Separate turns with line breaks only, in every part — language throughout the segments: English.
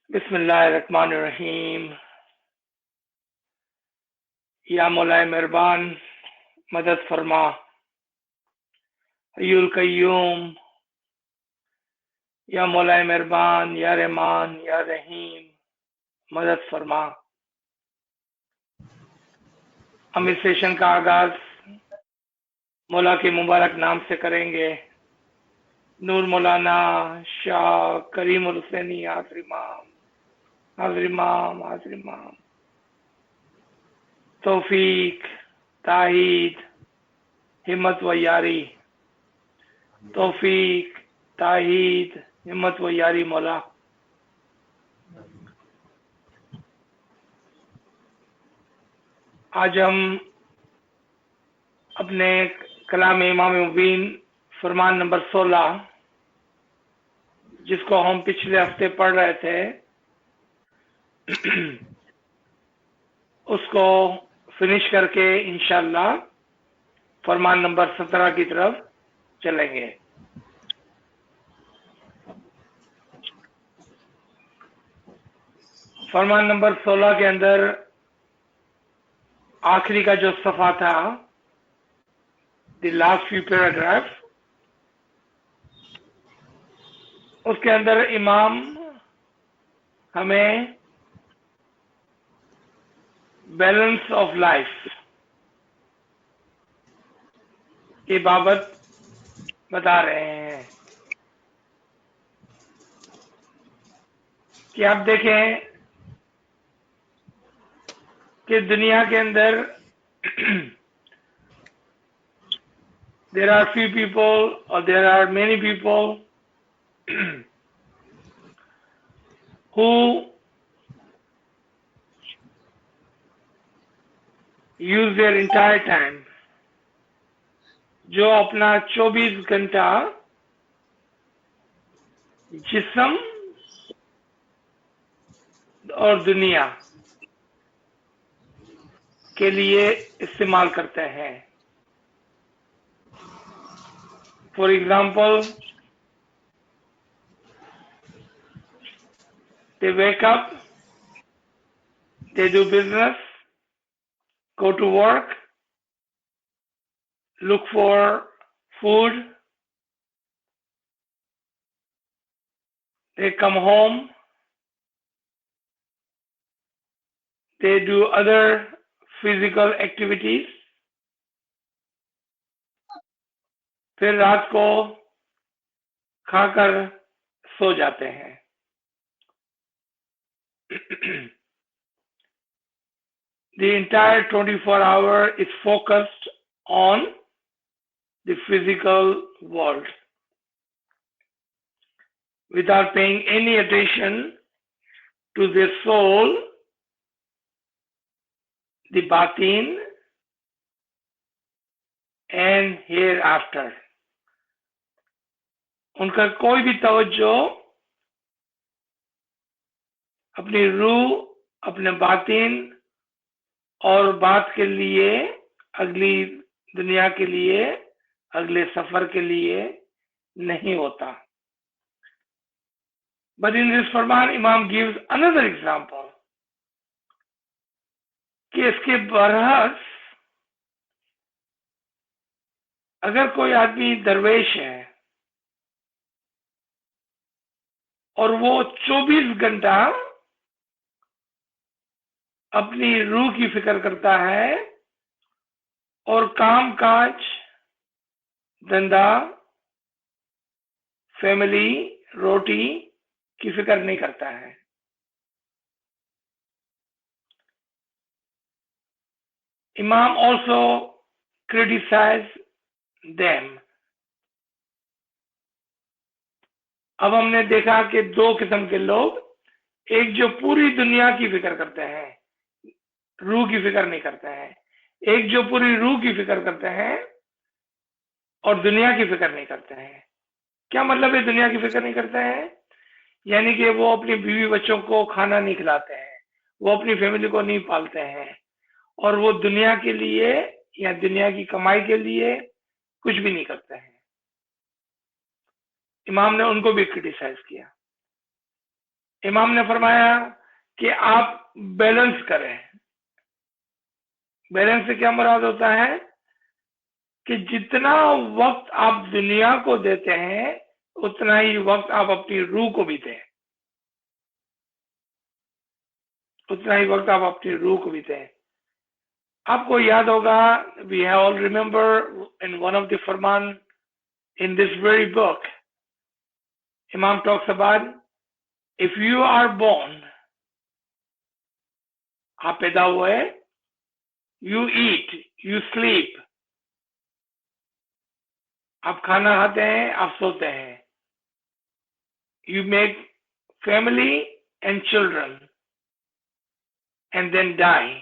बिस्मिल्लाहिर्रहमानिर्रहीम। या मौलाए मेहरबान मदद फरमा, हय्युल कय्यूम। या मौलाए मेहरबान, या रहमान, या रहीम, मदद फरमा। हम इस सेशन का आगाज मौला के मुबारक नाम से करेंगे। नूर मौलाना शाह करीम हुसैनी हाज़िर इमाम, हाज़िर इमाम, हाज़िर इमाम। तौफीक, ताहीद, हिम्मत व यारी। तौफीक, ताहीद, हिम्मत व यारी मौला। आज हम अपने कलाम इमाम मुबीन फरमान नंबर 16, जिसको हम पिछले हफ्ते पढ़ रहे थे, उसको फिनिश करके इंशाअल्लाह फरमान नंबर 17 की तरफ चलेंगे। फरमान नंबर 16 के अंदर आखिरी का जो सफ़ा था, द लास्ट फ्यू पैराग्राफ, उसके अंदर इमाम हमें बैलेंस ऑफ लाइफ की बाबत बता रहे हैं कि आप देखें कि दुनिया के अंदर there are few people or there are many people who use their entire time, जो अपना 24 घंटा जिस्म और दुनिया के लिए इस्तेमाल करते हैं। For example, they wake up, they do business, go to work, look for food, they come home, they do other physical activities, फिर रात को खाकर सो जाते हैं। The entire 24-hour is focused on the physical world without paying any attention to their soul, the batin, and hereafter. उनका कोई भी तवज्जो अपनी रूह, अपने बातिन और बात के लिए, अगली दुनिया के लिए, अगले सफर के लिए नहीं होता। But in this फरमान इमाम gives another example कि इसके बरअक्स अगर कोई आदमी दरवेश है और वो 24 घंटा अपनी रूह की फिक्र करता है और काम काज, धंधा, फैमिली, रोटी की फिक्र नहीं करता है। इमाम also criticize them। अब हमने देखा कि दो किस्म के लोग, एक जो पूरी दुनिया की फिक्र करते हैं, रूह की फिक्र नहीं करते हैं, एक जो पूरी रूह की फिक्र करते हैं और दुनिया की फिक्र नहीं करते हैं। क्या मतलब है दुनिया की फिक्र नहीं करते हैं? यानी कि वो अपनी बीवी बच्चों को खाना नहीं खिलाते हैं, वो अपनी फैमिली को नहीं पालते हैं और वो दुनिया के लिए या दुनिया की कमाई के लिए कुछ भी नहीं करते हैं। इमाम ने उनको भी क्रिटिसाइज किया। इमाम ने फरमाया कि आप बैलेंस करें। बैलेंस से क्या मुराद होता है कि जितना वक्त आप दुनिया को देते हैं उतना ही वक्त आप अपनी रूह को भी दें, उतना ही वक्त आप अपनी रूह को भी दें। आपको याद होगा, we have all remember in one of the फरमान इन दिस वेरी बुक, इमाम talks about if you are born, आप पैदा हुए, यू ईट, यू स्लीप, आप खाना खाते हैं, आप सोते हैं, you make family and children and then die,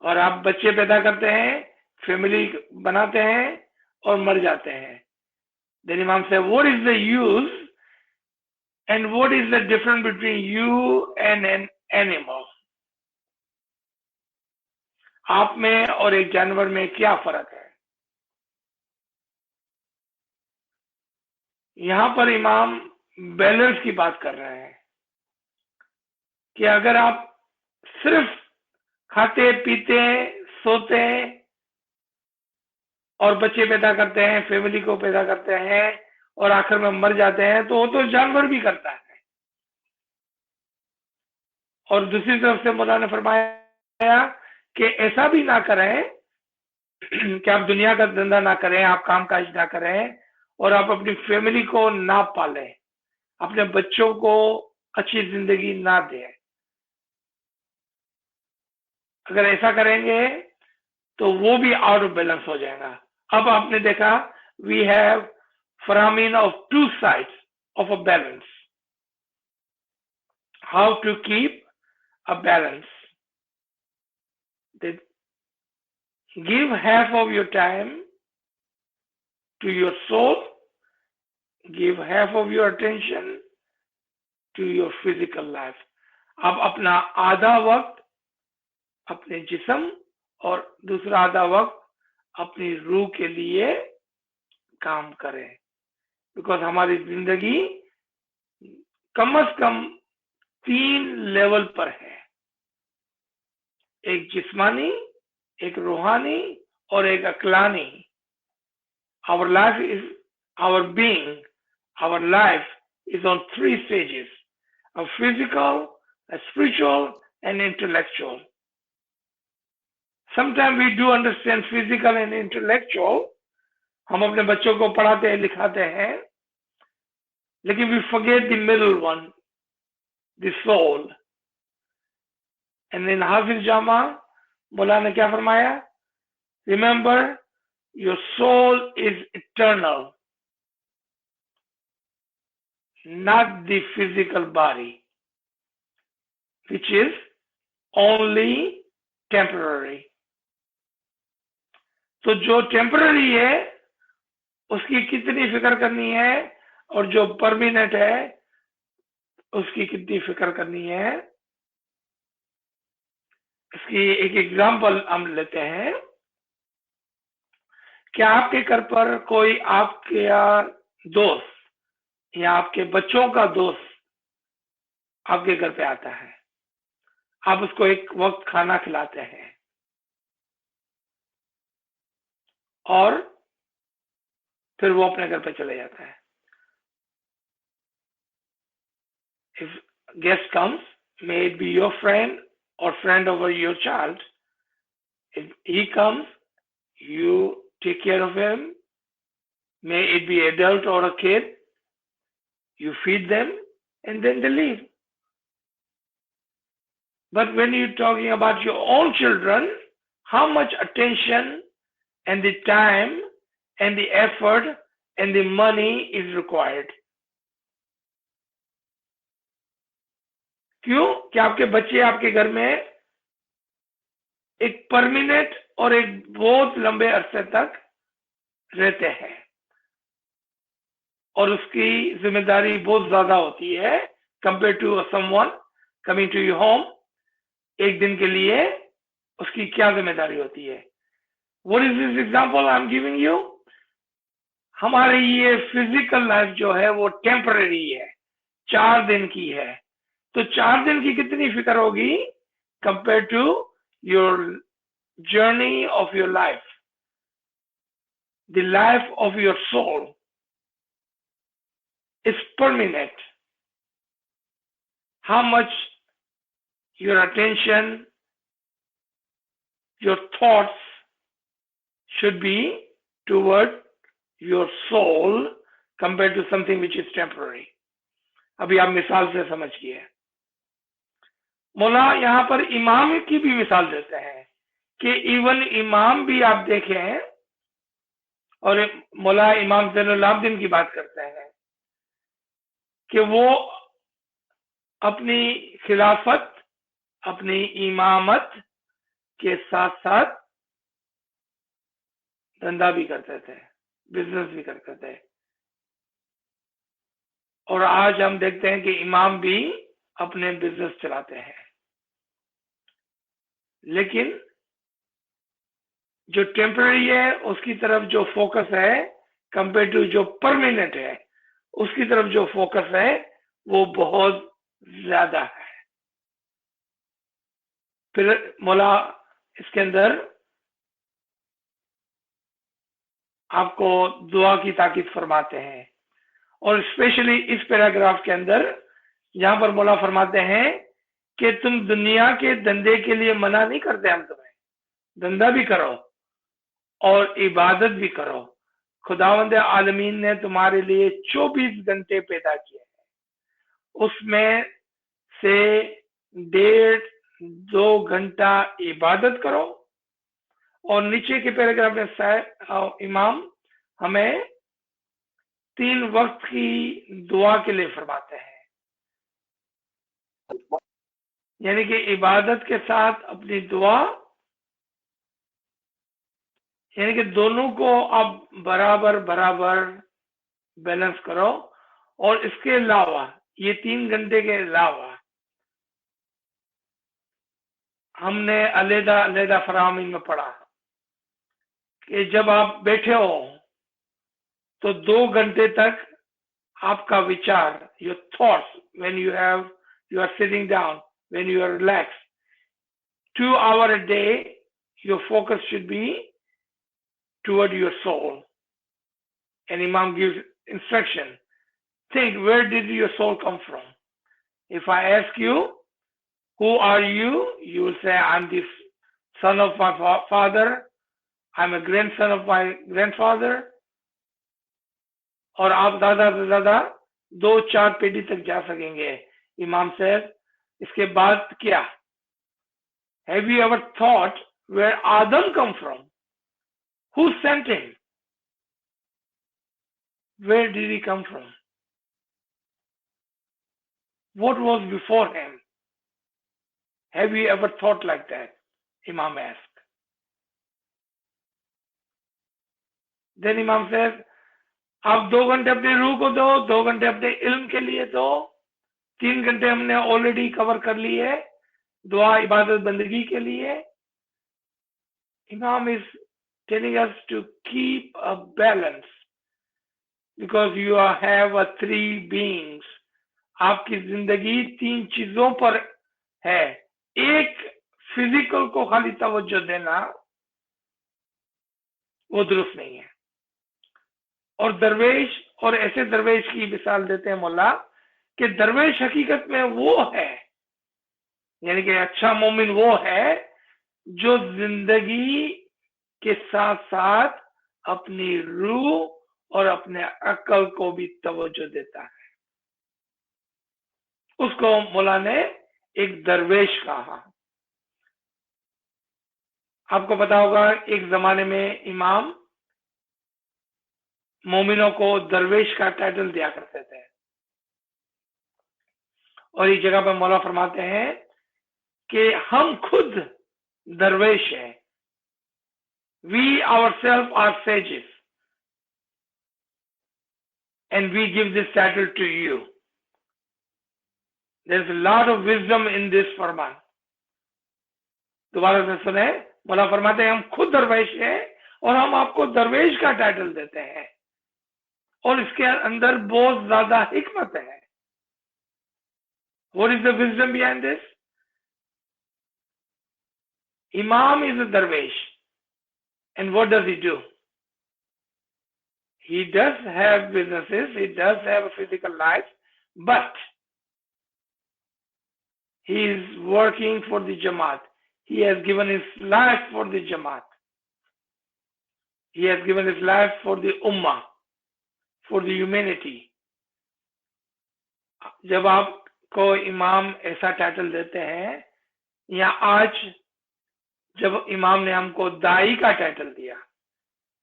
और आप बच्चे पैदा करते हैं, फैमिली बनाते हैं और मर जाते हैं। देन इमाम से what is the use and what is the difference between you and an animal, आप में और एक जानवर में क्या फर्क है। यहां पर इमाम बैलेंस की बात कर रहे हैं कि अगर आप सिर्फ खाते पीते सोते और बच्चे पैदा करते हैं, फैमिली को पैदा करते हैं और आखिर में मर जाते हैं, तो वो तो जानवर भी करता है। और दूसरी तरफ से मौलाना ने फरमाया कि ऐसा भी ना करें कि आप दुनिया का धंधा ना करें, आप काम काज ना करें और आप अपनी फैमिली को ना पालें, अपने बच्चों को अच्छी जिंदगी ना दें। अगर ऐसा करेंगे तो वो भी आउट ऑफ बैलेंस हो जाएगा। अब आपने देखा, वी हैव फरामीन of two sides of a balance, how to keep a balance. They give half of your time to your soul, give half of your attention to your physical life. आप अपना आधा वक्त अपने जिस्म और दूसरा आधा वक्त अपनी रूह के लिए काम करें, बिकॉज हमारी जिंदगी कम से कम 3 लेवल पर है, एक जिस्मानी, एक रूहानी और एक अक्लानी। Our life is, our being, our life is on 3 stages, a physical, a spiritual and intellectual. Sometimes we do understand physical and intellectual, हम अपने बच्चों को पढ़ाते हैं लिखाते हैं, लेकिन we forget the middle one, the soul. And in हाफिज जामा मौलाना ने क्या फरमाया, remember your soul is eternal, not the physical body, which is only temporary. तो जो टेम्पररी है उसकी कितनी फिक्र करनी है और जो परमानेंट है उसकी कितनी फिक्र करनी है। इसकी एक एग्जांपल हम लेते हैं। क्या आपके घर पर कोई आपके दोस्त या आपके बच्चों का दोस्त आपके घर पे आता है, आप उसको एक वक्त खाना खिलाते हैं और फिर वो अपने घर पे चले जाता है। If guest comes, may it be your friend or friend of your child, if he comes, you take care of him, may it be adult or a kid, you feed them and then they leave. But when you're talking about your own children, how much attention and the time and the effort and the money is required? क्यों? कि आपके बच्चे आपके घर में एक permanent और एक बहुत लंबे अरसे तक रहते हैं और उसकी जिम्मेदारी बहुत ज्यादा होती है compare to someone coming to your home. एक दिन के लिए उसकी क्या जिम्मेदारी होती है। What is this example I am giving you? हमारी ये फिजिकल लाइफ जो है वो टेम्पररी है, 4 दिन की है। तो 4 दिन की कितनी फिक्र होगी compare to your journey of your life, the life of your soul is permanent. How much your attention, your thoughts should be toward your soul compared to something which is temporary. अभी आप मिसाल से समझिए. मौला यहाँ पर इमाम की भी मिसाल देते हैं कि इवन इमाम भी आप देखें, और मौला इमाम ज़ैनुल आबिदीन की बात करते हैं कि वो अपनी खिलाफत, अपनी इमामत के साथ साथ धंधा भी करते थे, बिजनेस भी करते थे. और आज हम देखते हैं कि इमाम भी अपने बिजनेस चलाते हैं, लेकिन जो टेम्पररी है उसकी तरफ जो फोकस है कंपेयर टू जो परमानेंट है उसकी तरफ जो फोकस है वो बहुत ज्यादा है. फिर मौला इसके अंदर आपको दुआ की ताकीद फरमाते हैं, और स्पेशली इस पैराग्राफ के अंदर जहां पर मौला फरमाते हैं कि तुम दुनिया के धंधे के लिए मना नहीं करते, हम तुम्हें धंधा भी करो और इबादत भी करो. खुदावंद आलमीन ने तुम्हारे लिए 24 घंटे पैदा किए हैं, उसमें से 1.5-2 घंटा इबादत करो. और नीचे के पैराग्राफ में इमाम हमें 3 वक्त की दुआ के लिए फरमाते हैं, यानी कि इबादत के साथ अपनी दुआ, यानी कि दोनों को आप बराबर बराबर बैलेंस करो. और इसके अलावा ये 3 घंटे के अलावा हमने अलग-अलग फरमाइन में पढ़ा कि जब आप बैठे हो तो 2 घंटे तक आपका विचार, your thoughts, when you are sitting down, when you are relax, 2 hours a day, your focus should be toward your soul. And Imam gives instruction. Think, where did your soul come from? If I ask you, who are you? You will say, I'm the son of my father. I'm a grandson of my grandfather. और आप ज्यादा से ज्यादा 2-4 पीढ़ी तक जा सकेंगे. इमाम साहब, इसके बाद क्या? Have you ever thought where Adam come from? Who sent him? Where did he come from? What was before him? Have you ever thought like that? Imam asked. Then Imam said, आप 2 घंटे अपनी रूह को दो, 2 घंटे अपने इल्म के लिए दो, 3 घंटे हमने ऑलरेडी कवर कर लिए दुआ, इबादत, बंदगी के लिए. Imam is telling us to keep a balance because you have 3 beings. आपकी जिंदगी 3 चीजों पर है. एक फिजिकल को खाली तवज्जो देना वो दुरुस्त नहीं है. और दरवेश, और ऐसे दरवेश की मिसाल देते हैं मौला कि दरवेश हकीकत में वो है, यानी कि अच्छा मोमिन वो है जो जिंदगी के साथ साथ अपनी रूह और अपने अक्ल को भी तवज्जो देता है. उसको मौला ने एक दरवेश कहा. आपको पता होगा एक जमाने में इमाम मोमिनों को दरवेश का टाइटल दिया करते थे. और इस जगह पर मौला फरमाते हैं कि हम खुद दरवेश हैं. We ourselves are sages and we give this title to you. There's a lot of wisdom in this फरमान. दोबारा से सुने, मौला फरमाते हैं हम खुद दरवेश हैं और हम आपको दरवेश का टाइटल देते हैं, और इसके अंदर बहुत ज्यादा हिकमत है. What is the wisdom behind this? Imam is a darwish, and what does he do? He does have businesses, he does have a physical life, but he is working for the Jamaat. He has given his life for the Jamaat. He has given his life for the Ummah, for the humanity. जब आपको इमाम ऐसा title देते हैं, या आज जब इमाम ने हमको दाई का टाइटल दिया,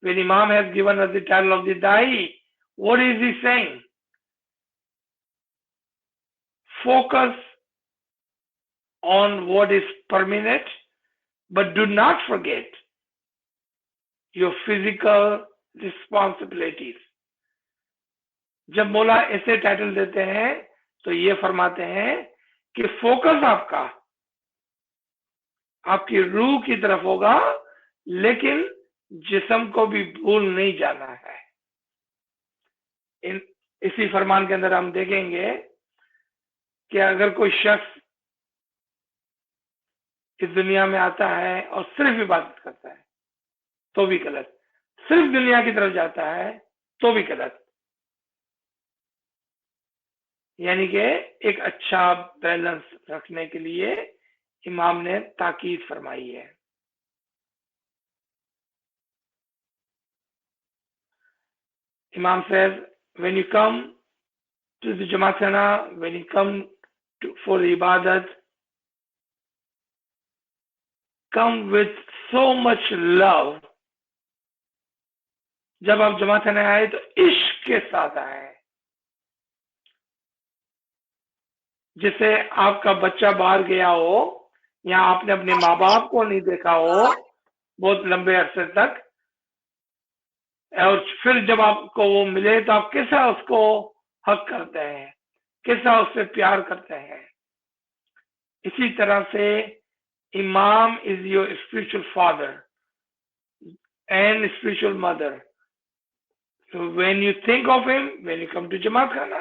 when Imam has given us the title of the Dai, what is he saying? Focus on what is permanent, but do not forget your physical responsibilities. जब मौला ऐसे टाइटल देते हैं तो ये फरमाते हैं कि फोकस आपका आपकी रूह की तरफ होगा, लेकिन जिस्म को भी भूल नहीं जाना है। इसी फरमान के अंदर हम देखेंगे कि अगर कोई शख्स इस दुनिया में आता है और सिर्फ इबादत करता है तो भी गलत, सिर्फ दुनिया की तरफ जाता है तो भी गलत। यानी कि एक अच्छा बैलेंस रखने के लिए इमाम ने ताकीद फरमाई है। Imam says, when you come to the Jamaat, when you come for the ibadat, come with so much love. जब आप जमात खाने आए तो इश्क के साथ आए, जिससे आपका बच्चा बाहर गया हो या आपने अपने माँ बाप को नहीं देखा हो बहुत लंबे अरसे तक, और फिर जब आपको वो मिले तो आप कैसा उसको हक करते हैं, कैसा उससे प्यार करते हैं। इसी तरह से इमाम is your spiritual father and spiritual mother. So when you think of him, when you come to Jamaat Khana,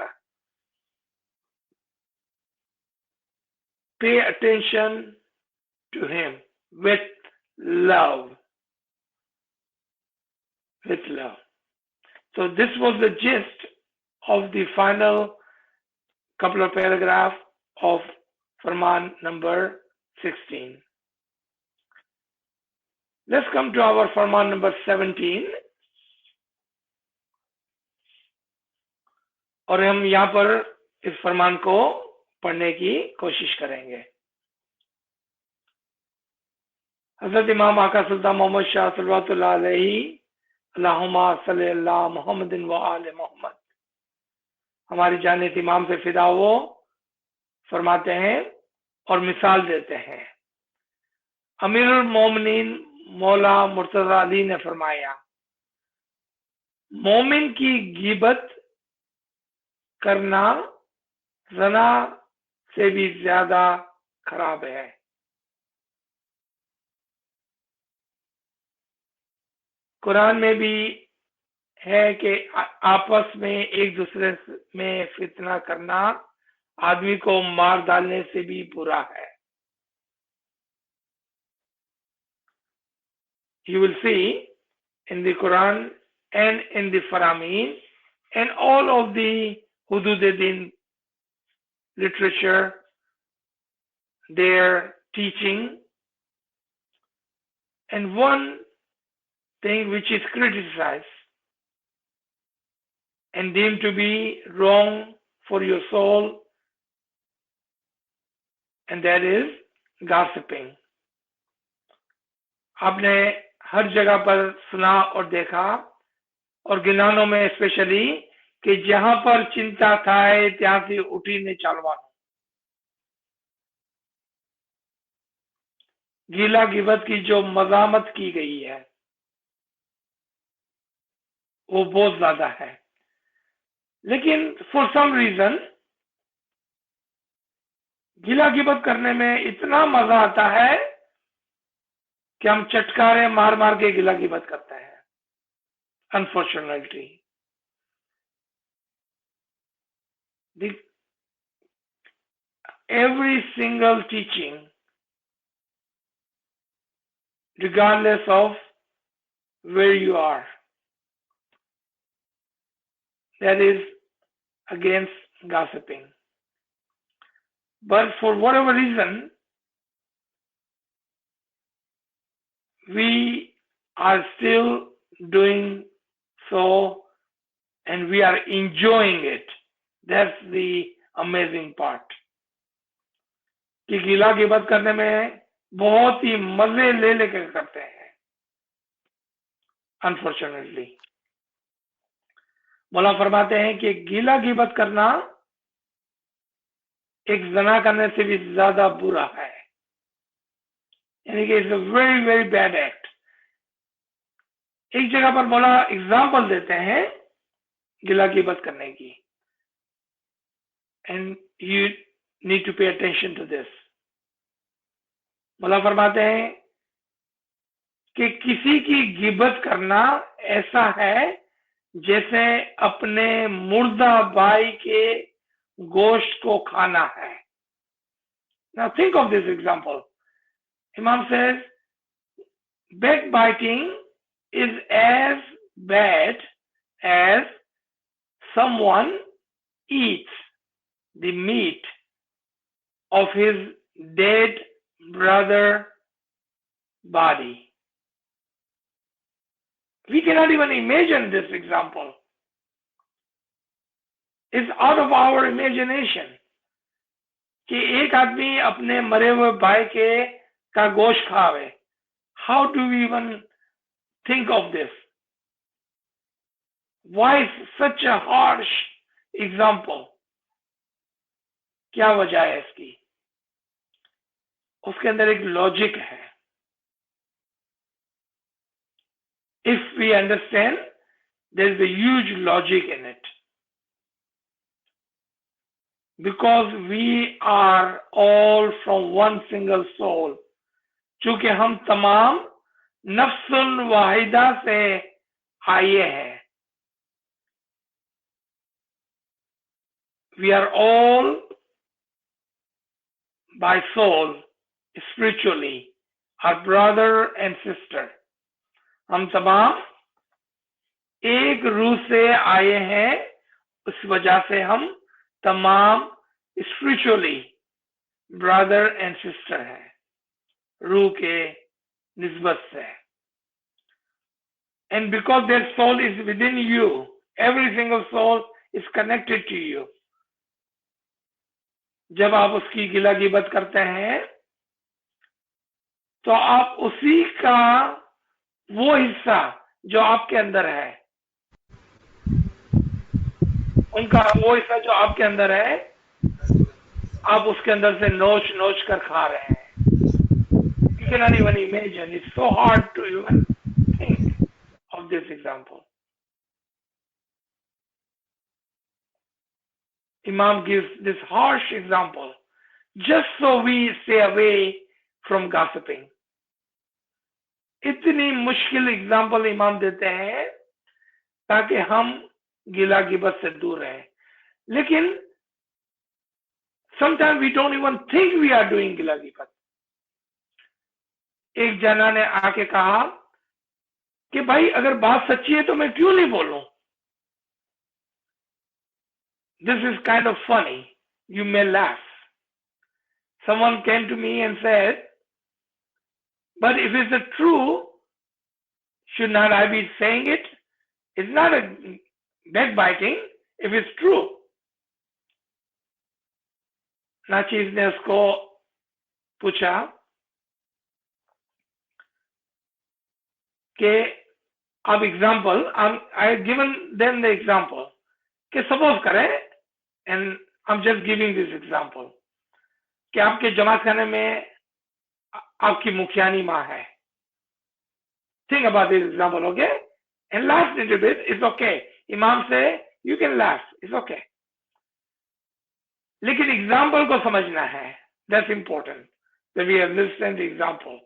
pay attention to him with love. With love. So this was the gist of the final couple of paragraphs of Farman number 16. Let's come to our Farman number 17. और हम यहाँ पर इस फरमान को पढ़ने की कोशिश करेंगे। हजरत इमाम आका सुल्तान मोहम्मद शाह सल्लल्लाहु अलैहि अल्लाहुम्मा सल्ली अला मुहम्मदिन व आले मोहम्मद, हमारी जानित इमाम से फिदा वो फरमाते हैं और मिसाल देते हैं। अमीरुल मोमिनीन मौला मुर्तजा अली ने फरमाया, मोमिन की गिबत करना ज़ना से भी ज्यादा खराब है। कुरान में भी है कि आपस में एक दूसरे में फितना करना आदमी को मार डालने से भी बुरा है। You will see in the Quran and in the Faraamin and all of the Hudud-e-Din literature, their teaching, and one thing which is criticized and deemed to be wrong for your soul, and that is gossiping. आपने हर जगह पर सुना और देखा, और गिनानों में specially, कि जहां पर चिंता थाए ત્યાં થી ઉઠીને ચાલવાનું। गीला गिबत की जो मजामत की गई है वो बहुत ज्यादा है, लेकिन फॉर सम रीजन गीला गिबत करने में इतना मजा आता है कि हम चटकारे मार मार के गीला गिबत करते हैं। Unfortunately every single teaching, regardless of where you are, that is against gossiping. But for whatever reason, we are still doing so and we are enjoying it. That's the amazing part. कि गिला गिबत करने में बहुत ही मजे ले लेकर करते हैं, अनफॉर्चुनेटली। मौला फरमाते हैं कि गिला गिबत करना एक जना करने से भी ज्यादा बुरा है, यानी कि it's a very very bad act. एक जगह पर मौला एग्जाम्पल देते हैं गिला गिबत करने की, and you need to pay attention to this. मौला फरमाते हैं कि किसी की गिबत करना ऐसा है जैसे अपने मुर्दा भाई के गोश्त को खाना है। Now think of this example. Imam says, backbiting is as bad as someone eats the meat of his dead brother body. We cannot even imagine this example. It's out of our imagination कि एक आदमी अपने मरे हुए भाई के का गोश्त खावे। How do we even think of this? Why such a harsh example? क्या वजह है इसकी? उसके अंदर एक लॉजिक है। If we understand, there is a huge logic in it. Because we are all from one single soul. चूंकि हम तमाम नफ्सुल वाहिदा से आए हैं. We are all by soul, spiritually, our brother and sister. हम तमाम एक रूह से आए हैं, उस वजह से हम तमाम स्पिरिचुअली ब्रदर एंड सिस्टर हैं, रूह के निस्बत से. And because their soul is within you, every single soul is connected to you. जब आप उसकी गिला गिबत करते हैं तो आप उसी का वो हिस्सा जो आपके अंदर है, उनका वो हिस्सा जो आपके अंदर है, आप उसके अंदर से नोच नोच कर खा रहे हैं. You cannot even imagine. It's so hard to even think of this example. Imam gives this harsh example just so we stay away from gossiping. इतनी मुश्किल एग्जाम्पल इमाम देते हैं ताकि हम गिला गिबत से दूर रहें. लेकिन sometimes we don't even think we are doing गिला गिबत. एक जना ने आके कहा कि भाई अगर बात सच्ची है तो मैं क्यों नहीं बोलूं. This is kind of funny. You may laugh. Someone came to me and said, but if it's true, should not I be saying it? It's not a backbiting if it's true. नाचीज ने उसको पूछा कि अब example, I have given them the example कि suppose करें, and I'm just giving this example, कि आपके जमात खाने में आपकी मुखियानी माँ है. Think about this example, okay? And laugh a little bit, it's okay. Imam say, you can laugh, it's okay. लेकिन एग्जाम्पल को समझना है. That's important, that we have listened to example.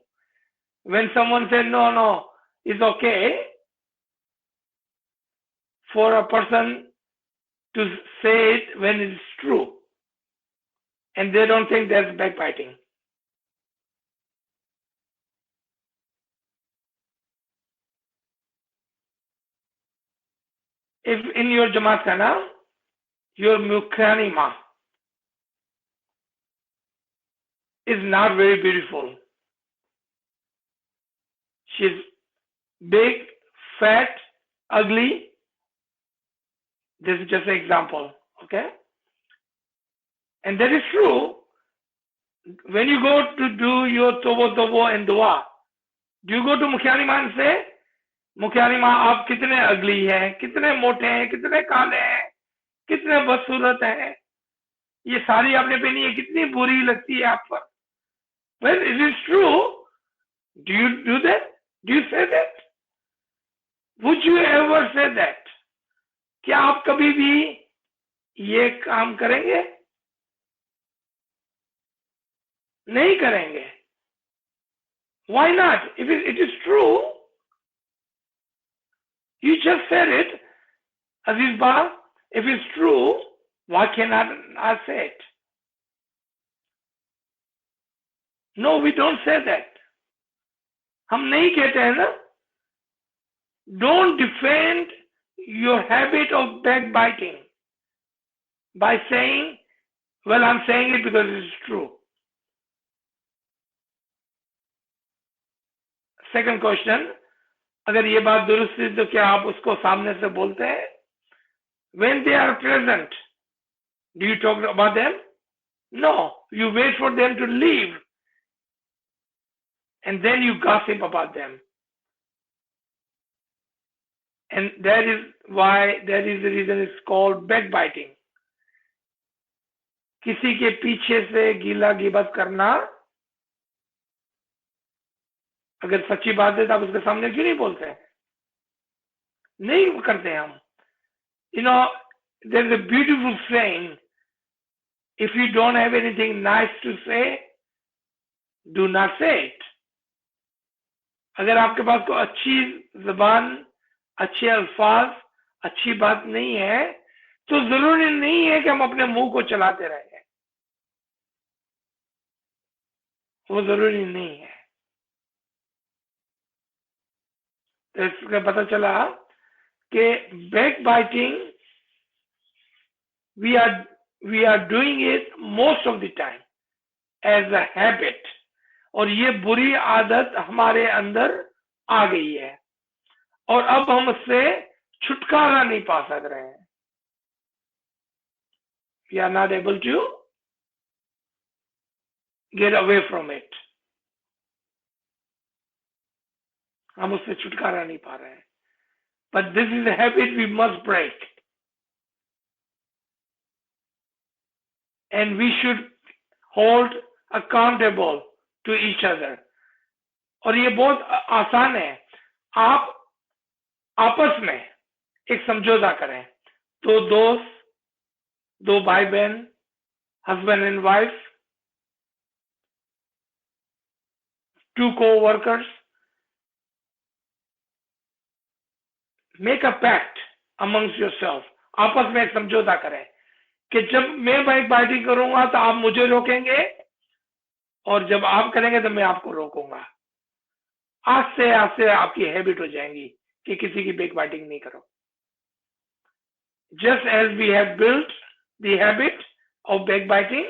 When someone said, no, it's okay for a person to say it when it's true. and they don't think that's backbiting. If in your Jamaat Khana, your Mukhyani Ma is not very beautiful. She's big, fat, ugly. This is just an example, okay? And that is true. When you go to do your Tobo and Dua, do you go to Mukhyani Ma and say, Mukhyani Ma, आप कितने ugly हैं, कितने मोटे हैं, कितने काले हैं, कितने बदसूरत हैं, ये साड़ी आपने पहनी है, कितनी बुरी लगती है आप पर? Well, it is true. Do you do that? Do you say that? Would you ever say that? क्या आप कभी भी ये काम करेंगे? नहीं करेंगे. Why not? If it is true, you just said it, Aziz Ba. If it's true, why cannot I say it? No, we don't say that. हम नहीं कहते हैं ना. Don't defend your habit of backbiting by saying, well, I'm saying it because it's true. Second question, अगर ये बात दुरुस्त है तो क्या आप उसको सामने से बोलते हैं? When they are present, do you talk about them? No, you wait for them to leave and then you gossip about them. And that is the reason it's called backbiting. किसी के पीछे से गीला गिबत करना, अगर सच्ची बात है तो आप उसके सामने क्यों नहीं बोलते हैं? नहीं करते हम. You know, there's a beautiful saying, if you don't have anything nice to say, do not say it. अगर आपके पास कोई अच्छी ज़बान, अच्छे अल्फाज, अच्छी बात नहीं है, तो जरूरी नहीं है कि हम अपने मुंह को चलाते रहें. वो जरूरी नहीं है. तो इसका पता चला कि backbiting, we are doing it most of the time as a habit, और ये बुरी आदत हमारे अंदर आ गई है और अब हम उससे छुटकारा नहीं पा सक रहे हैं. We are not able to get away from it. हम उससे छुटकारा नहीं पा रहे हैं. But this is a habit we must break. And we should hold accountable to each other. और ये बहुत आसान है. आप आपस में एक समझौता करें. दो दोस्त, दो भाई बहन, husband and wife, two co-workers, make a pact amongst yourself. आपस में एक समझौता करें कि जब मैं बाइटिंग करूंगा तो आप मुझे रोकेंगे और जब आप करेंगे तो मैं आपको रोकूंगा. आज से आपकी हैबिट हो जाएगी कि किसी की बैकबाइटिंग नहीं करो. Just as we have built the habit of backbiting,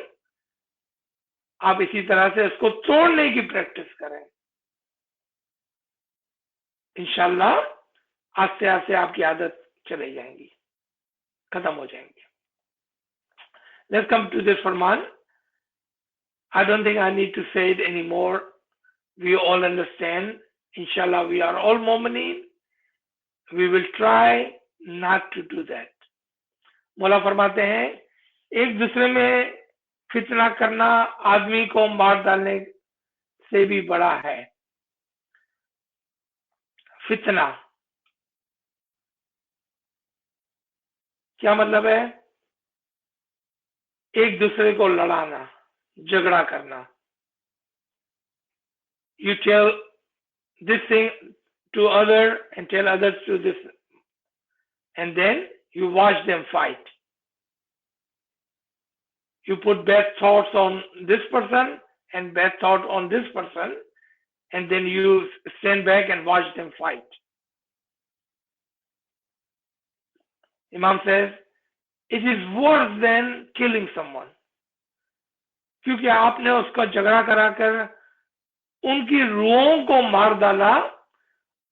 आप इसी तरह से उसको तोड़ने की प्रैक्टिस करें. इंशाल्लाह आस्ते आस्ते आपकी आदत चली जाएंगी, खत्म हो जाएंगी. Let's come to this Farman. I don't think I need to say it anymore. We all understand. Inshallah, we are all mu'mineen. We will try not to do that. मौला फरमाते हैं, एक दूसरे में फितना करना आदमी को मार डालने से भी बड़ा है. फितना क्या मतलब है? एक दूसरे को लड़ाना, झगड़ा करना. You tell this thing to other and tell others to this, and then you watch them fight. You put bad thoughts on this person and bad thought on this person, and then you stand back and watch them fight. Imam says, it is worse than killing someone. क्योंकि आपने उसका झगड़ा कराकर उनकी रूहों को मार डाला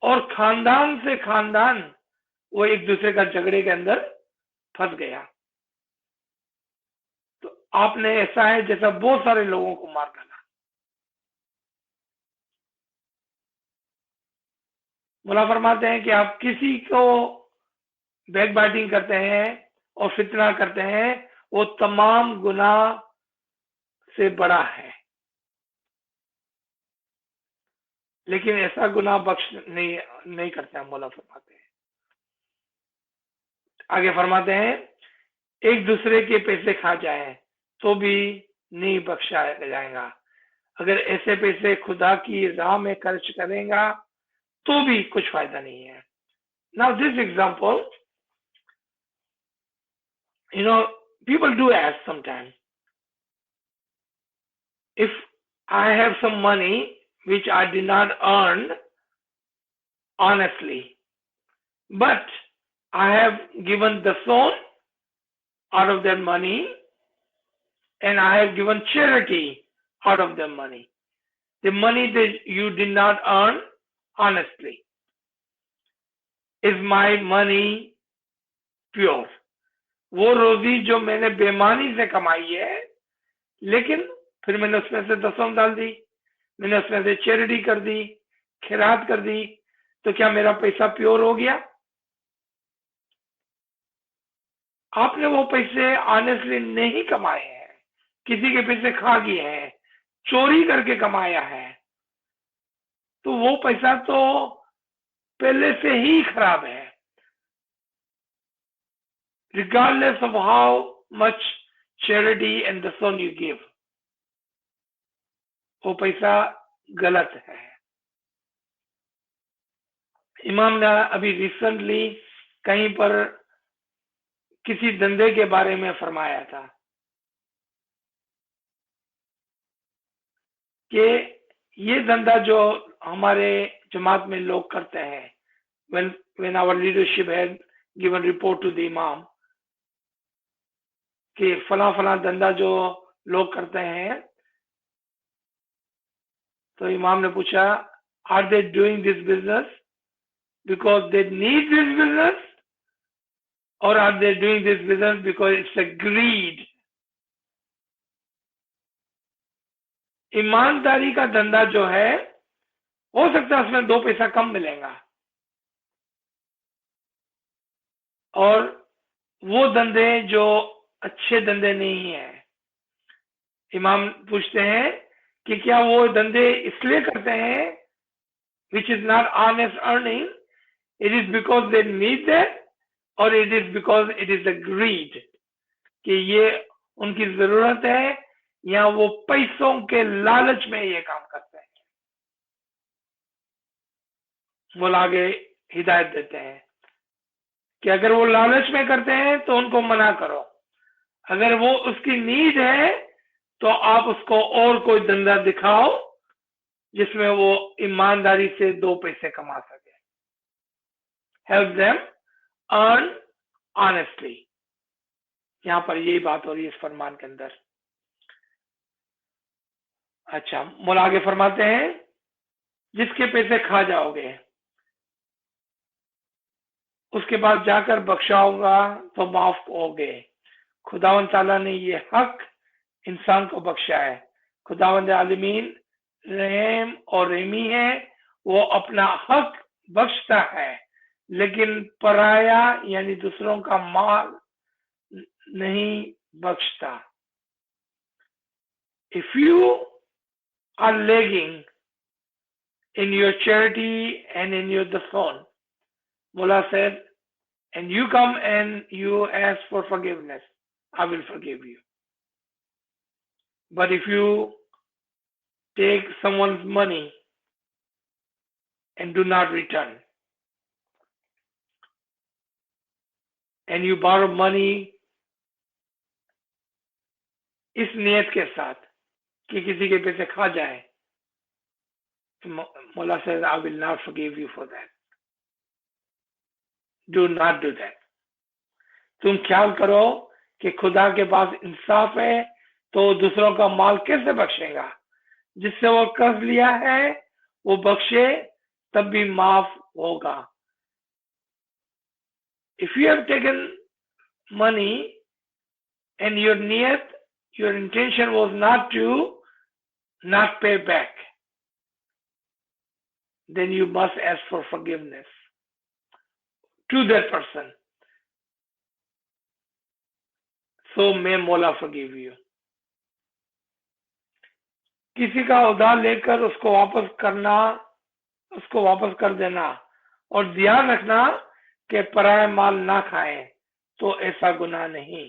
और खानदान से खानदान वो एक दूसरे का झगड़े के अंदर फंस गया। तो आपने ऐसा है जैसा बहुत सारे लोगों को मार डाला। मुला फरमाते हैं कि आप किसी को बैक बाइटिंग करते हैं और फितना करते हैं, वो तमाम गुनाह से बड़ा है, लेकिन ऐसा गुनाह बख्श नहीं करते हैं। मौला फरमाते हैं, आगे फरमाते हैं, एक दूसरे के पैसे खा जाए तो भी नहीं बख्शा जाएगा। अगर ऐसे पैसे खुदा की राह में खर्च करेगा तो भी कुछ फायदा नहीं है। Now this example, people do ask sometimes, if I have some money which I did not earn honestly, but I have given the son out of their money and I have given charity out of their money, the money that you did not earn honestly, is my money pure? वो रोजी जो मैंने बेईमानी से कमाई है, लेकिन फिर मैंने उसमें से दसम डाल दी, मैंने उसमें से चैरिटी कर दी, खैरात कर दी, तो क्या मेरा पैसा प्योर हो गया? आपने वो पैसे ऑनेस्टली नहीं कमाए हैं, किसी के पैसे खा गए हैं, चोरी करके कमाया है, तो वो पैसा तो पहले से ही खराब है। Regardless of how much charity and the son you give, वो पैसा गलत है। इमाम ने अभी रिसेंटली कहीं पर किसी धंधे के बारे में फरमाया था कि ये धंधा जो हमारे जमात में लोग करते हैं, when our leadership had given report to the imam, कि फला फला धंधा जो लोग करते हैं, तो इमाम ने पूछा, are they doing this business because they need this business, or are they doing this business because it's a greed? ईमानदारी का धंधा जो है, हो सकता है उसमें 2 पैसा कम मिलेगा, और वो धंधे जो अच्छे धंधे नहीं है। इमाम पूछते हैं कि क्या वो धंधे इसलिए करते हैं, which is not honest earning, it is because they need that, or it is because it is a greed, कि ये उनकी जरूरत है या वो पैसों के लालच में ये काम करते हैं। वो आगे हिदायत देते हैं कि अगर वो लालच में करते हैं तो उनको मना करो, अगर वो उसकी नीड है तो आप उसको और कोई धंधा दिखाओ जिसमें वो ईमानदारी से 2 पैसे कमा सके। Help them earn honestly. यहां पर यही बात हो रही है इस फरमान के अंदर। अच्छा, मौला आगे फरमाते हैं, जिसके पैसे खा जाओगे उसके बाद जाकर बख्शाओगा तो माफ होगे। खुदावंद ताला ने ये हक इंसान को बख्शा है। खुदावंद आलमीन रहम और रहमी है, वो अपना हक बख्शता है, लेकिन पराया यानी दूसरों का माल नहीं बख्शता। If you are lagging in your charity and in your dafon, Mullah said, and you come and you ask for forgiveness, I will forgive you. But if you take someone's money and do not return, and you borrow money इस नियत के साथ कि किसी के पैसे खा जाए, मौला says, I will not forgive you for that. Do not do that. तुम ख्याल करो कि खुदा के पास इंसाफ है तो दूसरों का माल कैसे बख्शेगा? जिससे वो कर्ज लिया है वो बख्शे तब भी माफ होगा. If you have taken money and your niyat, your intention was not to not pay back, then you must ask for forgiveness to that person. So may Mola forgive you. किसी का उधार लेकर उसको वापस कर देना और ध्यान रखना कि पराया माल ना खाएं, तो ऐसा गुनाह नहीं.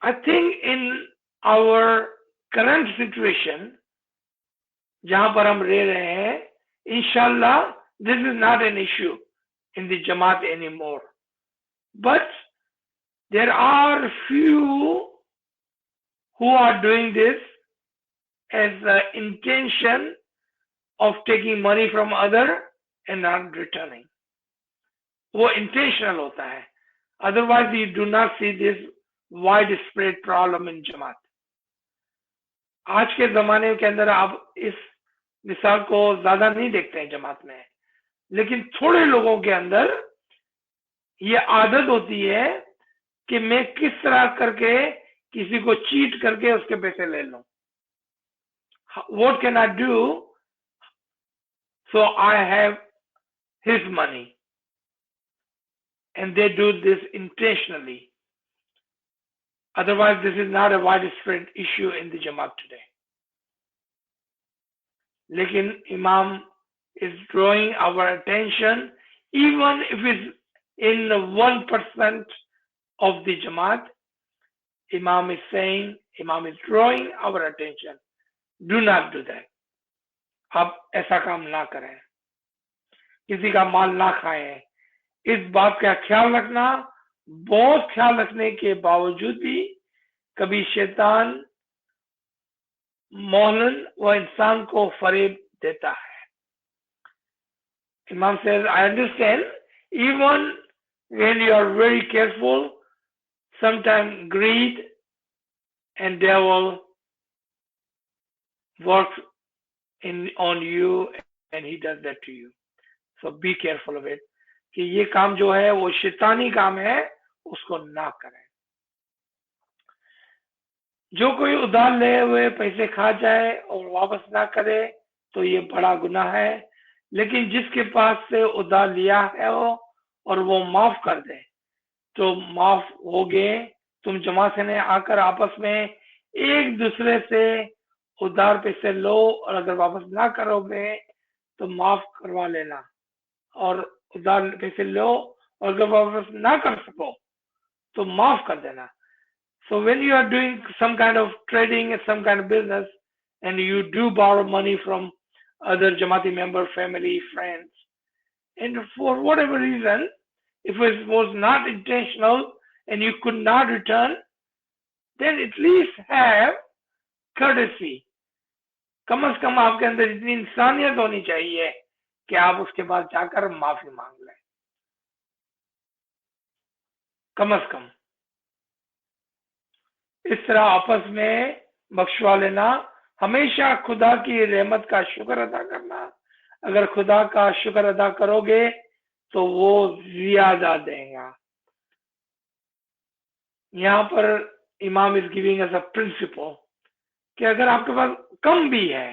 I think in our current situation, जहां पर हम रह रहे हैं, इंशाल्लाह this is not an issue in the Jamaat anymore. But there are few who are doing this as the intention of taking money from other and not returning. वो intentional होता है. Otherwise you do not see this widespread problem in Jamaat. आज के जमाने के अंदर आप इस मिसाल को ज्यादा नहीं देखते हैं जमात में, लेकिन थोड़े लोगों के अंदर ये आदत होती है कि मैं किस तरह करके किसी को चीट करके उसके पैसे ले लूं. What can I do so I have his money? And they do this intentionally. Otherwise, this is not a widespread issue in the Jamaat today. Lekin Imam is drawing our attention, even if it's in 1% of the Jamaat, Imam is saying, Imam is drawing our attention. Do not do that. आप ऐसा काम ना करें, किसी का माल ना खाएं. इस बात का ख्याल रखना. बहुत ख्याल रखने के बावजूद भी कभी शैतान मौलन व इंसान को फरेब देता है. Imam says, I understand, even when you are very careful, sometimes greed and devil works on you and he does that to you. So be careful of it. कि ये काम जो है वो शैतानी काम है, उसको ना करें. जो कोई उधार ले हुए पैसे खा जाए और वापस ना करे तो ये बड़ा गुनाह है. लेकिन जिसके पास से उधार लिया है और वो माफ कर दे तो माफ हो गए. तुम जमात ने आकर आपस में एक दूसरे से उधार पैसे लो और अगर वापस ना करोगे तो माफ करवा लेना, और उधार पैसे लो और अगर वापस ना कर सको तो माफ कर देना. So when you are doing some kind of trading and some kind of business and you do borrow money from other Jamaati member, family, friends, and for whatever reason, if it was not intentional and you could not return, then at least have courtesy. कम से कम आपके अंदर इतनी इंसानियत होनी चाहिए कि आप उसके पास जाकर माफी मांग लें. कम से कम इस तरह आपस में बख्शवा लेना. हमेशा खुदा की रहमत का शुक्र अदा करना. अगर खुदा का शुक्र अदा करोगे तो वो ज्यादा देगा. यहाँ पर imam is giving us a principle कि अगर आपके पास कम भी है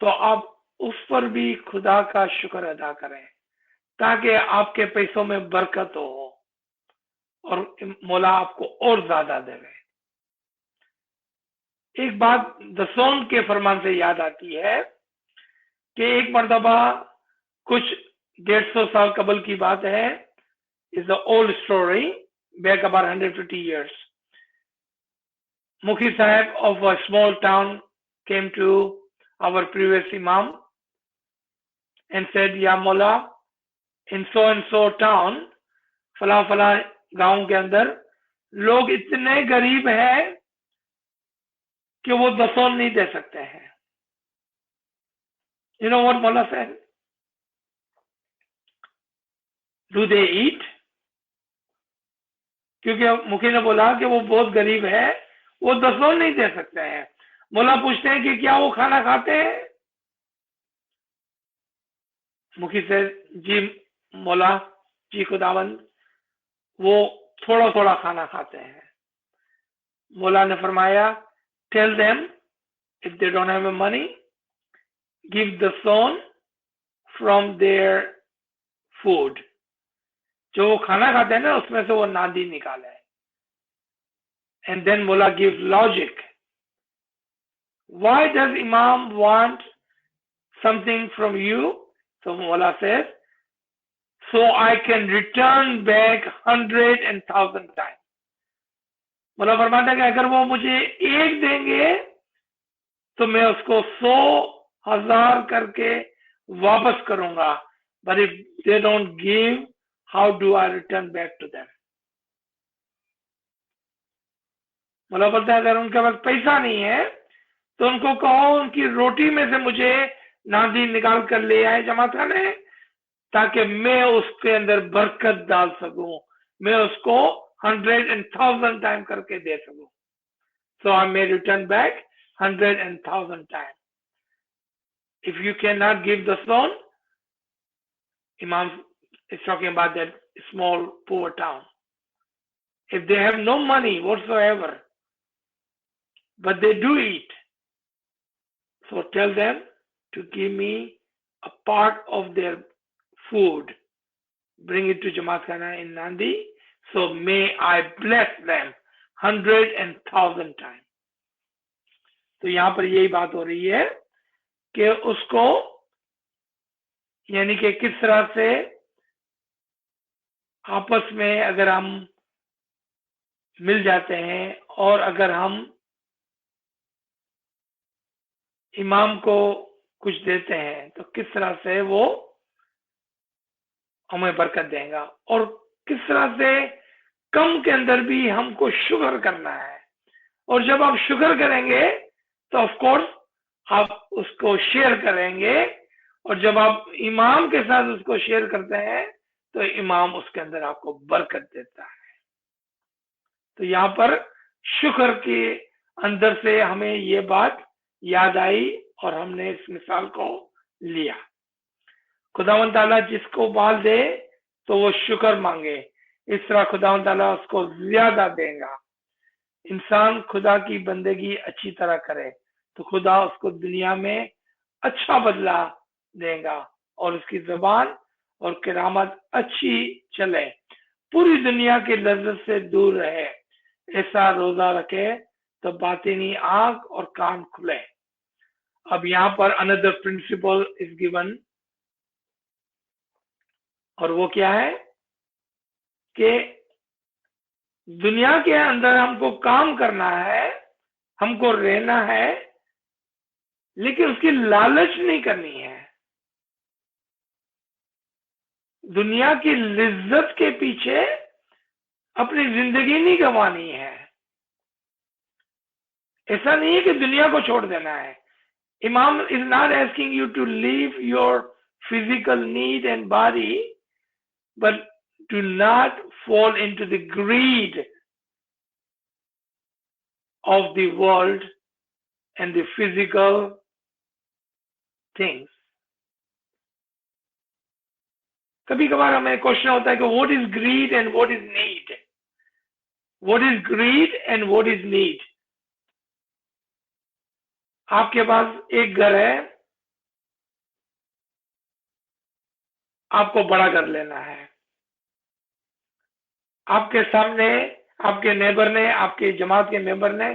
तो आप उस पर भी खुदा का शुक्र अदा करें ताकि आपके पैसों में बरकत हो और मौला आपको और ज्यादा देवे. एक बात दसौन के फरमान से याद आती है कि एक मर्तबा कुछ 150 साल कबल की बात है. Is the old story back about 150 years. Mukhi Sahib of a small town came to our previous Imam and said, Ya Mullah, in so and so town, फला फला गांव के अंदर लोग इतने गरीब हैं कि वो दसों नहीं दे सकते हैं। You know what Mullah said? Do they eat? क्योंकि मुखी ने बोला कि वो बहुत गरीब है, वो दसों नहीं दे सकते हैं। मुल्ला पूछते हैं कि क्या वो खाना खाते हैं? मुखी से जी मौला, जी खुदावंद, वो थोड़ा थोड़ा खाना खाते हैं। मौला ने फरमाया, tell them if they don't have money, give the son from their food. जो वो खाना खाते हैं ना, उसमें से वो नादी निकाले। एंड देन मौला गिव लॉजिक, व्हाई डज इमाम want something from you? So Mullah says, so I can return back 100 and 1,000 times. मुल्ला फरमाता है कि अगर वो मुझे एक देंगे तो मैं उसको 100,000 करके वापस करूंगा। But if they don't give, how do I return back to them? मुल्ला बोलता है अगर उनके पास पैसा नहीं है तो उनको कहो उनकी रोटी में से मुझे नादी निकाल कर ले आए जमात खाने, ताकि मैं उसके अंदर बरकत डाल सकूं, मैं उसको 100 and 1,000 टाइम करके दे सकूं। So I may return back 100 and 1,000 times. If you cannot give the son, Imam is talking about that small poor town. If they have no money whatsoever, but they do eat, so tell them to give me a part of their food, bring it to Jamaat Khana in Nandi, so may I bless them 100 and 1,000 times. तो यहां पर यही बात हो रही है कि उसको, यानी कि किस तरह से आपस में अगर हम मिल जाते हैं और अगर हम इमाम को कुछ देते हैं तो किस तरह से वो हमें बरकत देगा, और किस तरह से कम के अंदर भी हमको शुक्र करना है। और जब आप शुक्र करेंगे तो ऑफ कोर्स आप उसको शेयर करेंगे, और जब आप इमाम के साथ उसको शेयर करते हैं तो इमाम उसके अंदर आपको बरकत देता है। तो यहाँ पर शुक्र के अंदर से हमें ये बात याद आई और हमने इस मिसाल को लिया। खुदावंद ताला जिसको माल दे तो वो शुक्र मांगे, इस तरह खुदावंद ताला उसको ज्यादा देगा। इंसान खुदा की बंदगी अच्छी तरह करे तो खुदा उसको दुनिया में अच्छा बदला देगा और उसकी जुबान और किरामत अच्छी चले, पूरी दुनिया की लज्जत से दूर रहे। ऐसा रोजा रखे तो बातिनी आंख और कान खुले। अब यहाँ पर अनदर प्रिंसिपल इज गिवन, और वो क्या है कि दुनिया के अंदर हमको काम करना है, हमको रहना है, लेकिन उसकी लालच नहीं करनी है। दुनिया की लिज्जत के पीछे अपनी जिंदगी नहीं गंवानी है। ऐसा नहीं है कि दुनिया को छोड़ देना है। Imam is not asking you to leave your physical need and body, but do not fall into the greed of the world and the physical things. कभी कभार हमें क्वेश्चन होता है कि what is greed and what is need? What is greed and what is need? आपके पास एक घर है, आपको बड़ा घर लेना है। आपके सामने आपके नेबर ने, आपके जमात के मेंबर ने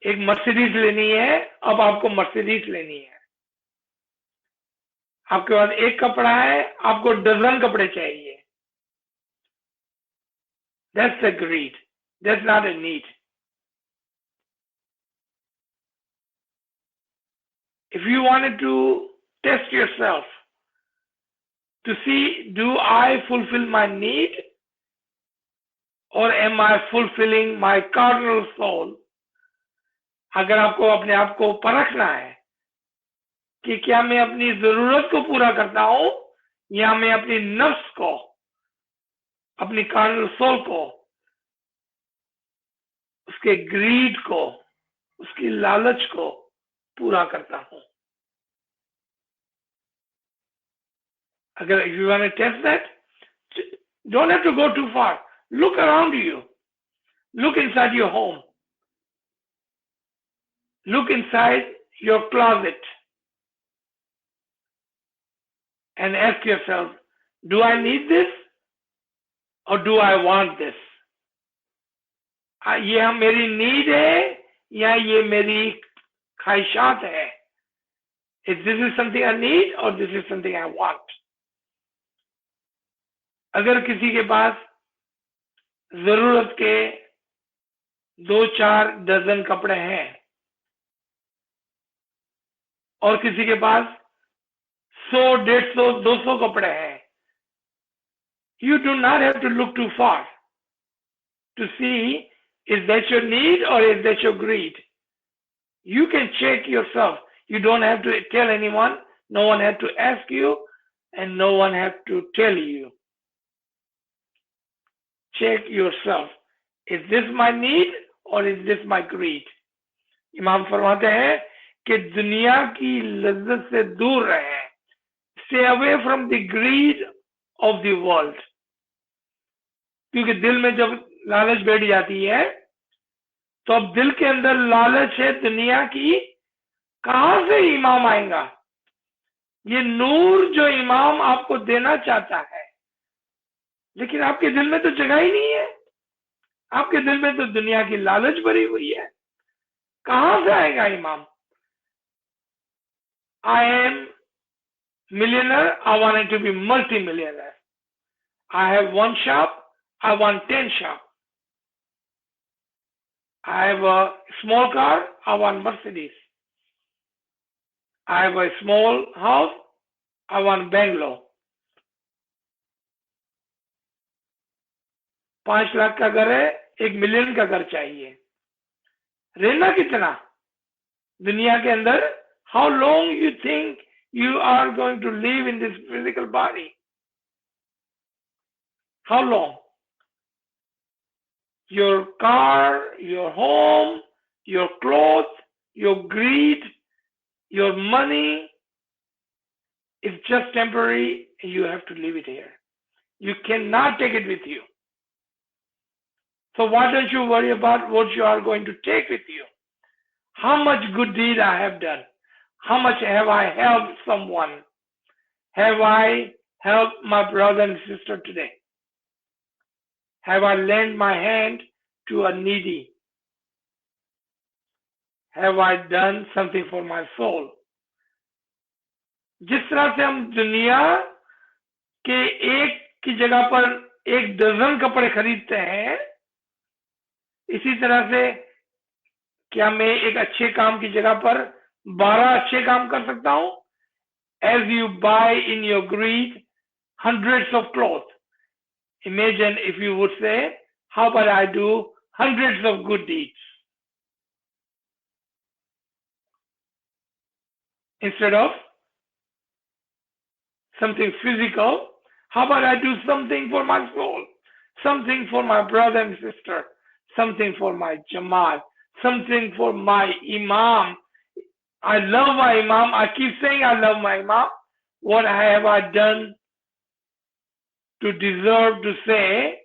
एक मर्सिडीज लेनी है, अब आपको मर्सिडीज लेनी है। आपके पास एक कपड़ा है, आपको डजन कपड़े चाहिए। That's a greed. That's not a need. If you wanted to test yourself to see, do I fulfill my need? और एम आई फुलफिलिंग माई कार्नल सोल? अगर आपको अपने आप को परखना है कि क्या मैं अपनी जरूरत को पूरा करता हूं या मैं अपनी नफ्स को, अपनी कार्नल सोल को, उसके ग्रीड को, उसकी लालच को पूरा करता हूं। अगर you want to test that, don't have to go too far. Look around you. Look inside your home. Look inside your closet and ask yourself, do I need this or do I want this? ये मेरी need है या ये मेरी ख्वाहिशात है? If this is something I need or this is something I want? अगर किसी के पास जरूरत के 2-4 दर्जन कपड़े हैं और किसी के पास 100, 150, 200 कपड़े हैं, you do not have to look too far to see is that your need or is that your greed. You can check yourself. You don't have to tell anyone. No one has to ask you and no one has to tell you. Check yourself. Is this my need or is this my greed? इमाम फरमाते हैं कि दुनिया की लज्जत से दूर रहें. Stay away from the greed of the world. क्योंकि दिल में जब लालच बैठ जाती है तो अब दिल के अंदर लालच है दुनिया की, कहां से इमाम आएगा? ये नूर जो इमाम आपको देना चाहता है, लेकिन आपके दिल में तो जगह ही नहीं है. आपके दिल में तो दुनिया की लालच भरी हुई है. कहां से आएगा इमाम? I am millionaire, I wanted to be multi-millionaire. I have one shop, I want 10 shops. I have a small car, I want Mercedes. I have a small house, I want Bangalore. 5 lakh का घर है, 1 million का घर चाहिए. रहना कितना दुनिया के अंदर? How long you think you are going to live in this physical body? How long? Your car, your home, your clothes, your greed, your money is just temporary. You have to leave it here. You cannot take it with you. So why don't you worry about what you are going to take with you? How much good deed I have done? How much have I helped someone? Have I helped my brother and sister today? Have I lent my hand to a needy? Have I done something for my soul? जिस तरह से हम दुनिया के एक की जगह पर 1 दर्जन कपड़े खरीदते हैं, इसी तरह से क्या मैं एक अच्छे काम की जगह पर 12 अच्छे काम कर सकता हूं? As you buy in your greed hundreds of clothes, imagine if you would say, how about I do hundreds of good deeds? Instead of something physical, how about I do something for my soul, something for my brother and sister, something for my Jamaat, something for my Imam. I love my Imam. I keep saying I love my Imam. What have I done to deserve to say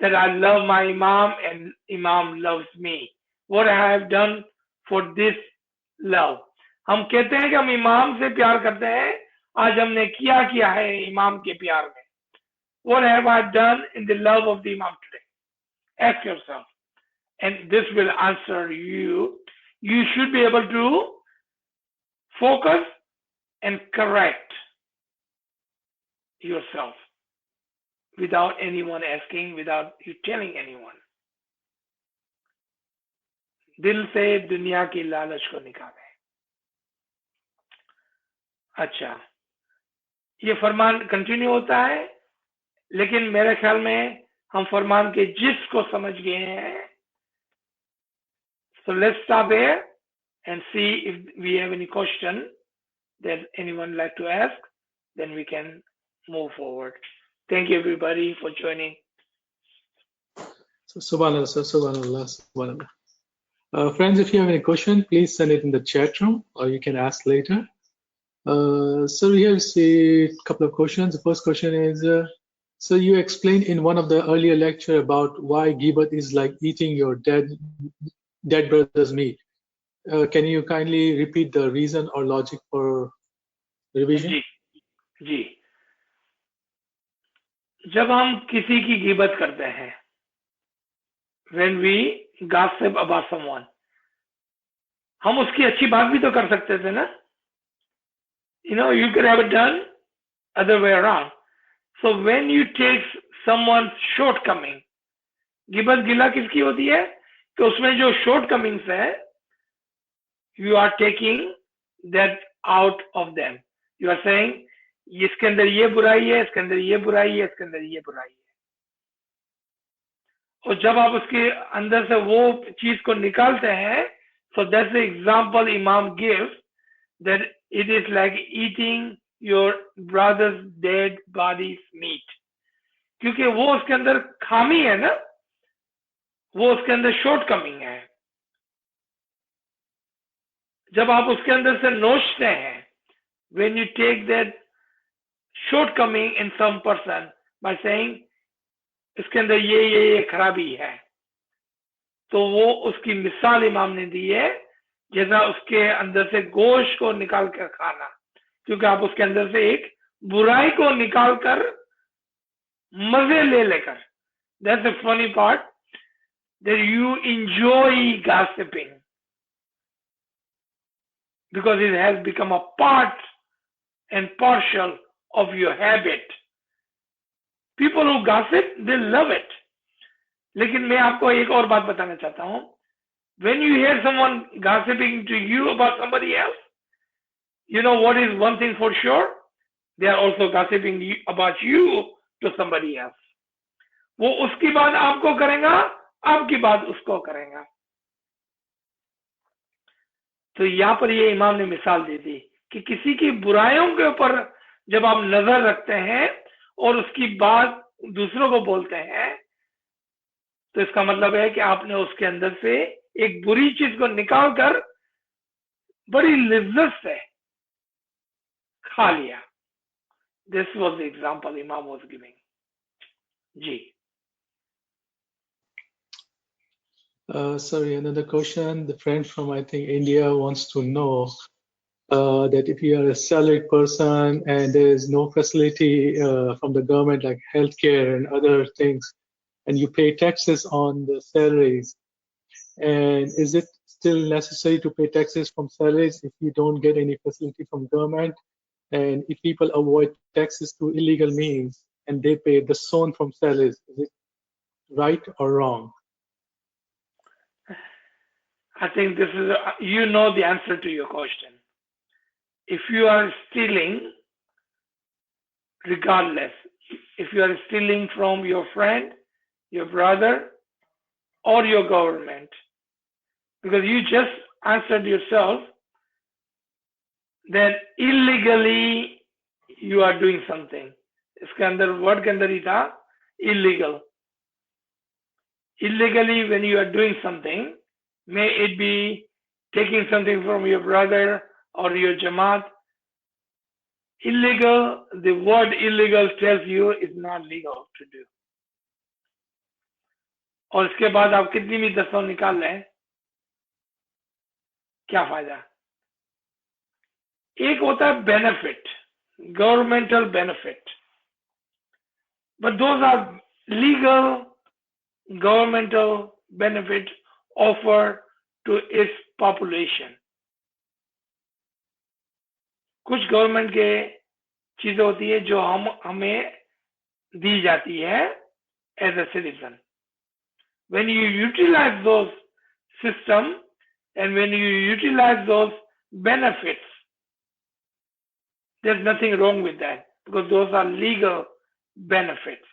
that I love my Imam and Imam loves me? What I have done for this love? हम कहते हैं कि हम इमाम से प्यार करते हैं. आज हमने क्या है इमाम के प्यार में? What have I done in the love of the Imam today? Ask yourself, and this will answer you. You should be able to focus and correct yourself without anyone asking, without you telling anyone. दिल से दुनिया की लालच को निकालें. अच्छा, ये फरमान continue होता है, लेकिन मेरे ख्याल में हम फरमान के जिस को समझ गए हैं. So let's stop here and see if we have any question that anyone like to ask. Then we can move forward. Thank you everybody for joining.
So, Subhanallah, sir, Subhanallah, Subhanallah. Friends, if you have any question, please send it in the chat room or you can ask later. So we have a couple of questions. The first question is, so you explained in one of the earlier lecture about why ghibat is like eating your dead brother's meat. Can you kindly repeat the reason or logic for revision?
जी. जब हम किसी की गिबत करते हैं, when we gossip about someone, हम उसकी अच्छी बात भी तो कर सकते थे ना? You know, you could have it done other way around. So when you take someone's shortcoming, गिबत गिला किसकी होती है कि उसमें जो shortcomings है, you are taking that out of them. You are saying इसके अंदर ये बुराई है, इसके अंदर ये बुराई है, इसके अंदर ये बुराई है. और जब आप उसके अंदर से वो चीज को निकालते हैं, so that's the example Imam gives, that it is like eating your brother's dead body's meat. क्योंकि वो उसके अंदर खामी है ना, वो उसके अंदर शॉर्टकमिंग है. जब आप उसके अंदर से नोचते हैं, when you take that shortcoming in some person by saying इसके अंदर ये खराबी है, तो वो उसकी मिसाल इमाम ने दी है जैसा उसके अंदर से गोश्त को निकाल कर खाना, क्योंकि आप उसके अंदर से एक बुराई को निकाल कर मजे ले लेकर. That's the funny part, that you enjoy gossiping because it has become a part and partial of your habit. People who gossip, they love it. लेकिन मैं आपको एक और बात बताना चाहता हूं. When you hear someone gossiping to you about somebody else, you know what is one thing for sure? They are also gossiping about you to somebody else. वो उसकी बात आपको करेगा, आपकी बात उसको करेगा. तो यहाँ पर ये इमाम ने मिसाल दी थी कि किसी की बुराइयों के ऊपर जब आप नजर रखते हैं और उसकी बात दूसरों को बोलते हैं, तो इसका मतलब है कि आपने उसके अंदर से एक बुरी चीज को निकाल कर बड़ी लिज्जत से खा लिया. This was the example Imam was giving. Ji.
Sorry, another question. The friend from, I think, India wants to know that if you are a salaried person and there is no facility from the government like healthcare and other things, and you pay taxes on the salaries, and is it still necessary to pay taxes from salaries if you don't get any facility from government? And if people avoid taxes through illegal means and they pay the sown from salaries, is it right or wrong?
I think this is, you know the answer to your question. If you are stealing, regardless, if you are stealing from your friend, your brother, or your government, because you just answered yourself that illegally you are doing something. इसके अंदर word के अंदर ही था illegal. Illegally, when you are doing something, may it be taking something from your brother or your jamaat, illegal, the word illegal tells you it's not legal to do. और इसके बाद आप कितनी भी दसों निकाल लें, क्या फायदा? एक होता है benefit, governmental benefit, but those are legal governmental benefit offered to its population. कुछ गवर्नमेंट के चीजें होती है जो हमें दी जाती है as a citizen. When you utilize those system and when you utilize those benefits, there's nothing wrong with that because those are legal benefits.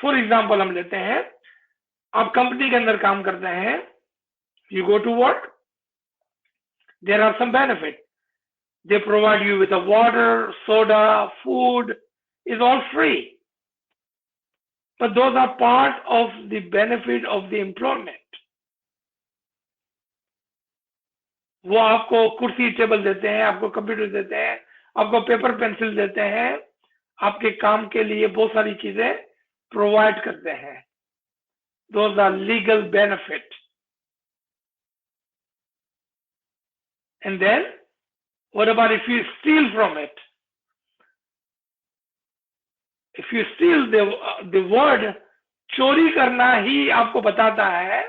For example हम लेते हैं, आप कंपनी के अंदर काम करते हैं, you go to work, there are some benefit, they provide you with a water, soda, food, is all free. But those are part of the benefit of the employment. वो आपको कुर्सी टेबल देते हैं, आपको कंप्यूटर देते हैं, आपको paper pencil देते हैं, आपके काम के लिए बहुत सारी चीजें प्रोवाइड करते हैं. Those are legal benefit. And then what about if you steal from it? If you steal, the word चोरी करना ही आपको बताता है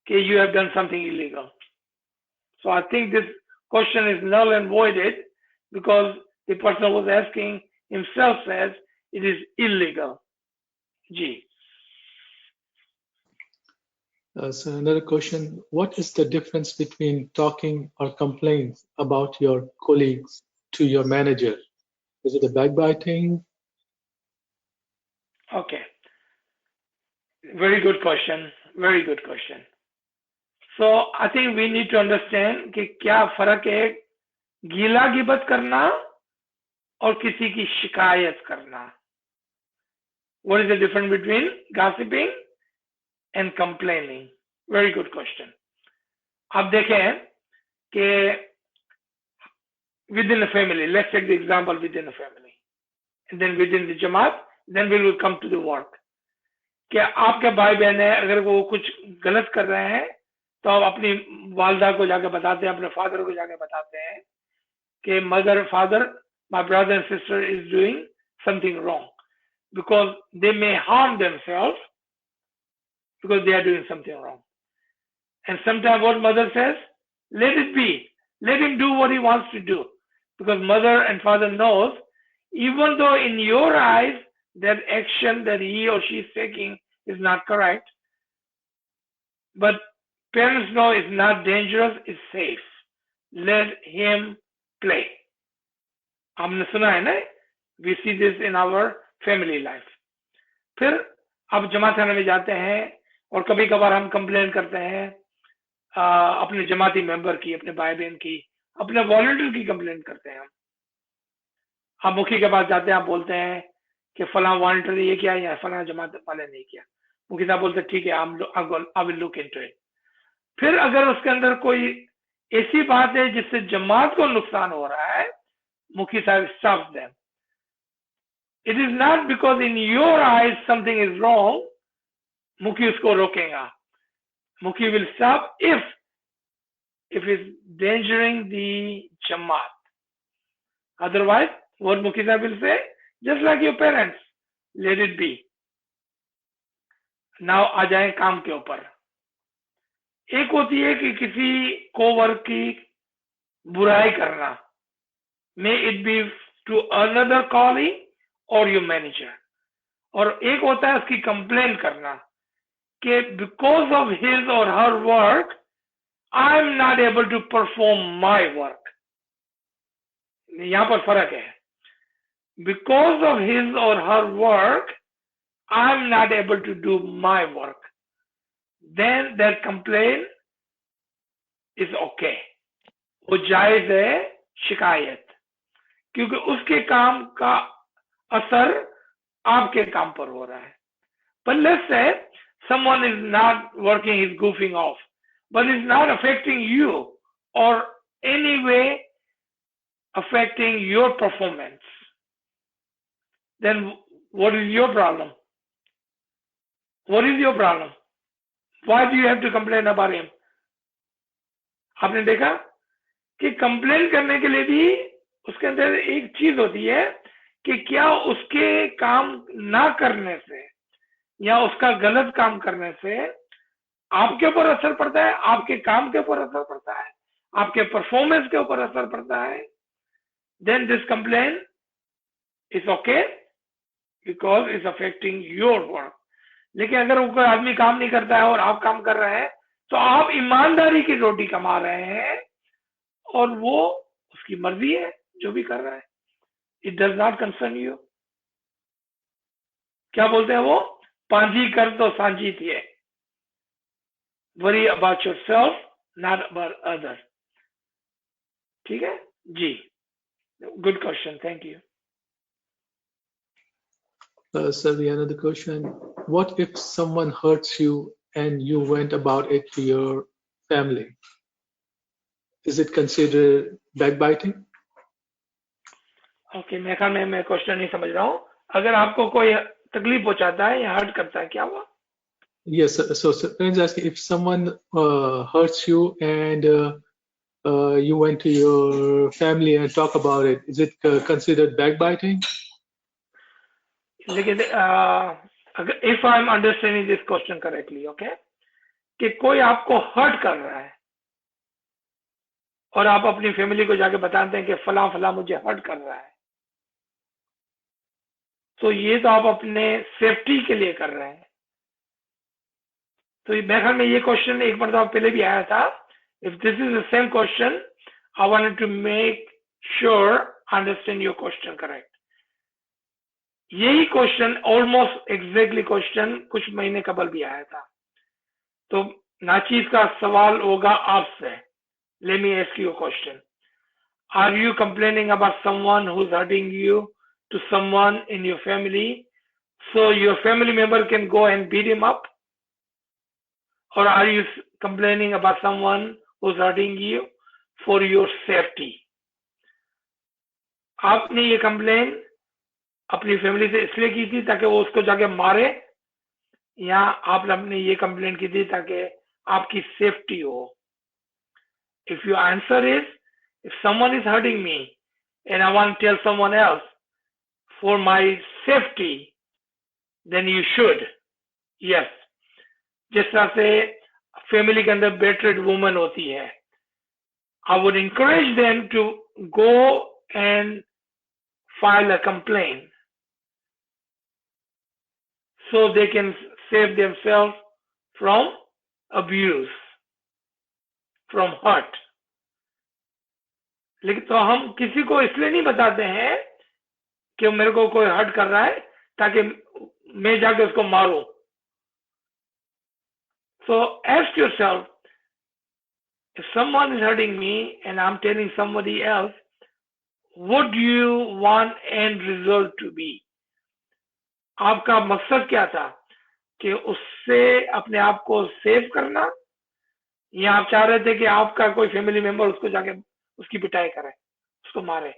कि you have done something illegal. So I think this question is null and voided because the person who was asking himself says it is illegal. G.
So another question, what is the difference between talking or complaining about your colleagues to your manager? Is it a backbiting?
Okay. Very good question. Very good question. So I think we need to understand कि क्या फर्क है गीला गिबत करना और किसी की शिकायत करना. What is the difference between gossiping and complaining? Very good question. आप देखें कि within a family, let's take the example within a family, and then within the Jamaat, then we will come to the work. क्या आपके भाई बहन है, अगर वो कुछ गलत कर रहे हैं तो आप अपनी वालदा को जाके बताते हैं, अपने फादर को जाके बताते हैं कि mother, father, my brother and sister is doing something wrong, because they may harm themselves because they are doing something wrong. And sometimes what mother says, let it be, let him do what he wants to do, because mother and father knows, even though in your eyes that action that he or she is taking is not correct, but parents know it's not dangerous, it's safe. Let him play. हमने सुना है ना, we see this in our family life. फिर आप जमात खाने में जाते हैं और कभी कभार हम कंप्लेन करते हैं अपने जमाती मेंबर की, अपने भाई बहन की, अपने वॉलंटियर की कंप्लेन करते हैं. हम मुखी के पास जाते हैं, आप बोलते हैं कि फला वॉलंटियर ने ये किया या फला जमात वाले ने किया. मुखी साहब बोलते ठीक है, I will look into it. फिर अगर उसके अंदर कोई ऐसी बात है जिससे जमात को नुकसान हो रहा है, मुखी साहब stops them. It is not because in your eyes something is wrong, मुखी उसको रोकेगा. मुखी will stop if it's endangering the Jamaat. Otherwise, what Mukhi sahib will say, just like your parents, let it be. Now आ जाए काम के ऊपर. एक होती है कि किसी कोवर्क की बुराई करना, may it be to another colleague or your manager, और एक होता है उसकी कंप्लेन करना कि because of his or her work I am not able to perform my work. यहां पर फर्क है. Because of his or her work I am not able to do my work, then that complaint is okay. वो जायज है शिकायत, क्योंकि उसके काम का असर आपके काम पर हो रहा है. But let's say someone is not working, is goofing off, but it's not affecting you or any way affecting your performance. Then what is your problem? What is your problem? Why do you have to complain about him? आपने देखा कि complain करने के लिए भी उसके अंदर एक चीज होती है कि क्या उसके काम ना करने से या उसका गलत काम करने से आपके ऊपर असर पड़ता है, आपके काम के ऊपर असर पड़ता है, आपके परफॉर्मेंस के ऊपर असर पड़ता है. Then this complaint is okay because it's affecting your work. लेकिन अगर वो कोई आदमी काम नहीं करता है और आप काम कर रहे हैं, तो आप ईमानदारी की रोटी कमा रहे हैं और वो उसकी मर्जी है जो भी कर रहा है. It does not concern you. क्या बोलते हैं वो, पांजी कर तो सांझी थी है। Worry about yourself, not about other. ठीक है जी, good question, thank you.
Sir, we have another question. What if someone hurts you and you went about it to your family? Is it considered backbiting?
Okay, मेरे ख्याल में मैं question नहीं समझ रहा हूँ। अगर आपको कोई तकलीफ पहुंचाता है या हर्ट करता है, क्या हुआ?
Yes, sir. So parents asking if someone hurts you and you went to your family and talk about it, is it considered backbiting?
लेकिन अगर if I am understanding this question correctly, okay, कि कोई आपको hurt कर रहा है और आप अपनी फैमिली को जाके बताते हैं कि फला फला मुझे हर्ट कर रहा है, तो ये तो आप अपने सेफ्टी के लिए कर रहे हैं। तो मेरे ख्याल में ये क्वेश्चन एक मरतबा पहले भी आया था। If this is the same question, I wanted to make sure understand your question correct. यही क्वेश्चन ऑलमोस्ट एग्जैक्टली क्वेश्चन कुछ महीने कबल भी आया था। तो नाचीज का सवाल होगा आपसे, let me ask you a question, are you complaining about someone who is hurting you to someone in your family so your family member can go and beat him up, or are you complaining about someone who's hurting you for your safety? आपने ये complain अपनी family से इसलिए की थी ताकि वो उसको जाके मारे, या आपने ये कंप्लेन की थी ताकि आपकी सेफ्टी हो? If your answer is, if someone is hurting me and I want to tell someone else for my safety, then you should, yes. जिस तरह से फैमिली के अंदर बेटरेड वुमन होती है, I would encourage them to go and file a complaint so they can save themselves from abuse, from hurt. लेकिन तो हम किसी को इसलिए नहीं बताते हैं कि मेरे को कोई हर्ट कर रहा है ताकि मैं जाके उसको मारूं। So ask yourself, if someone is hurting me and I'm telling somebody else, what do you want end result to be? आपका मकसद क्या था, कि उससे अपने आप को सेव करना, या आप चाह रहे थे कि आपका कोई फैमिली मेंबर उसको जाके उसकी पिटाई करे, उसको मारे?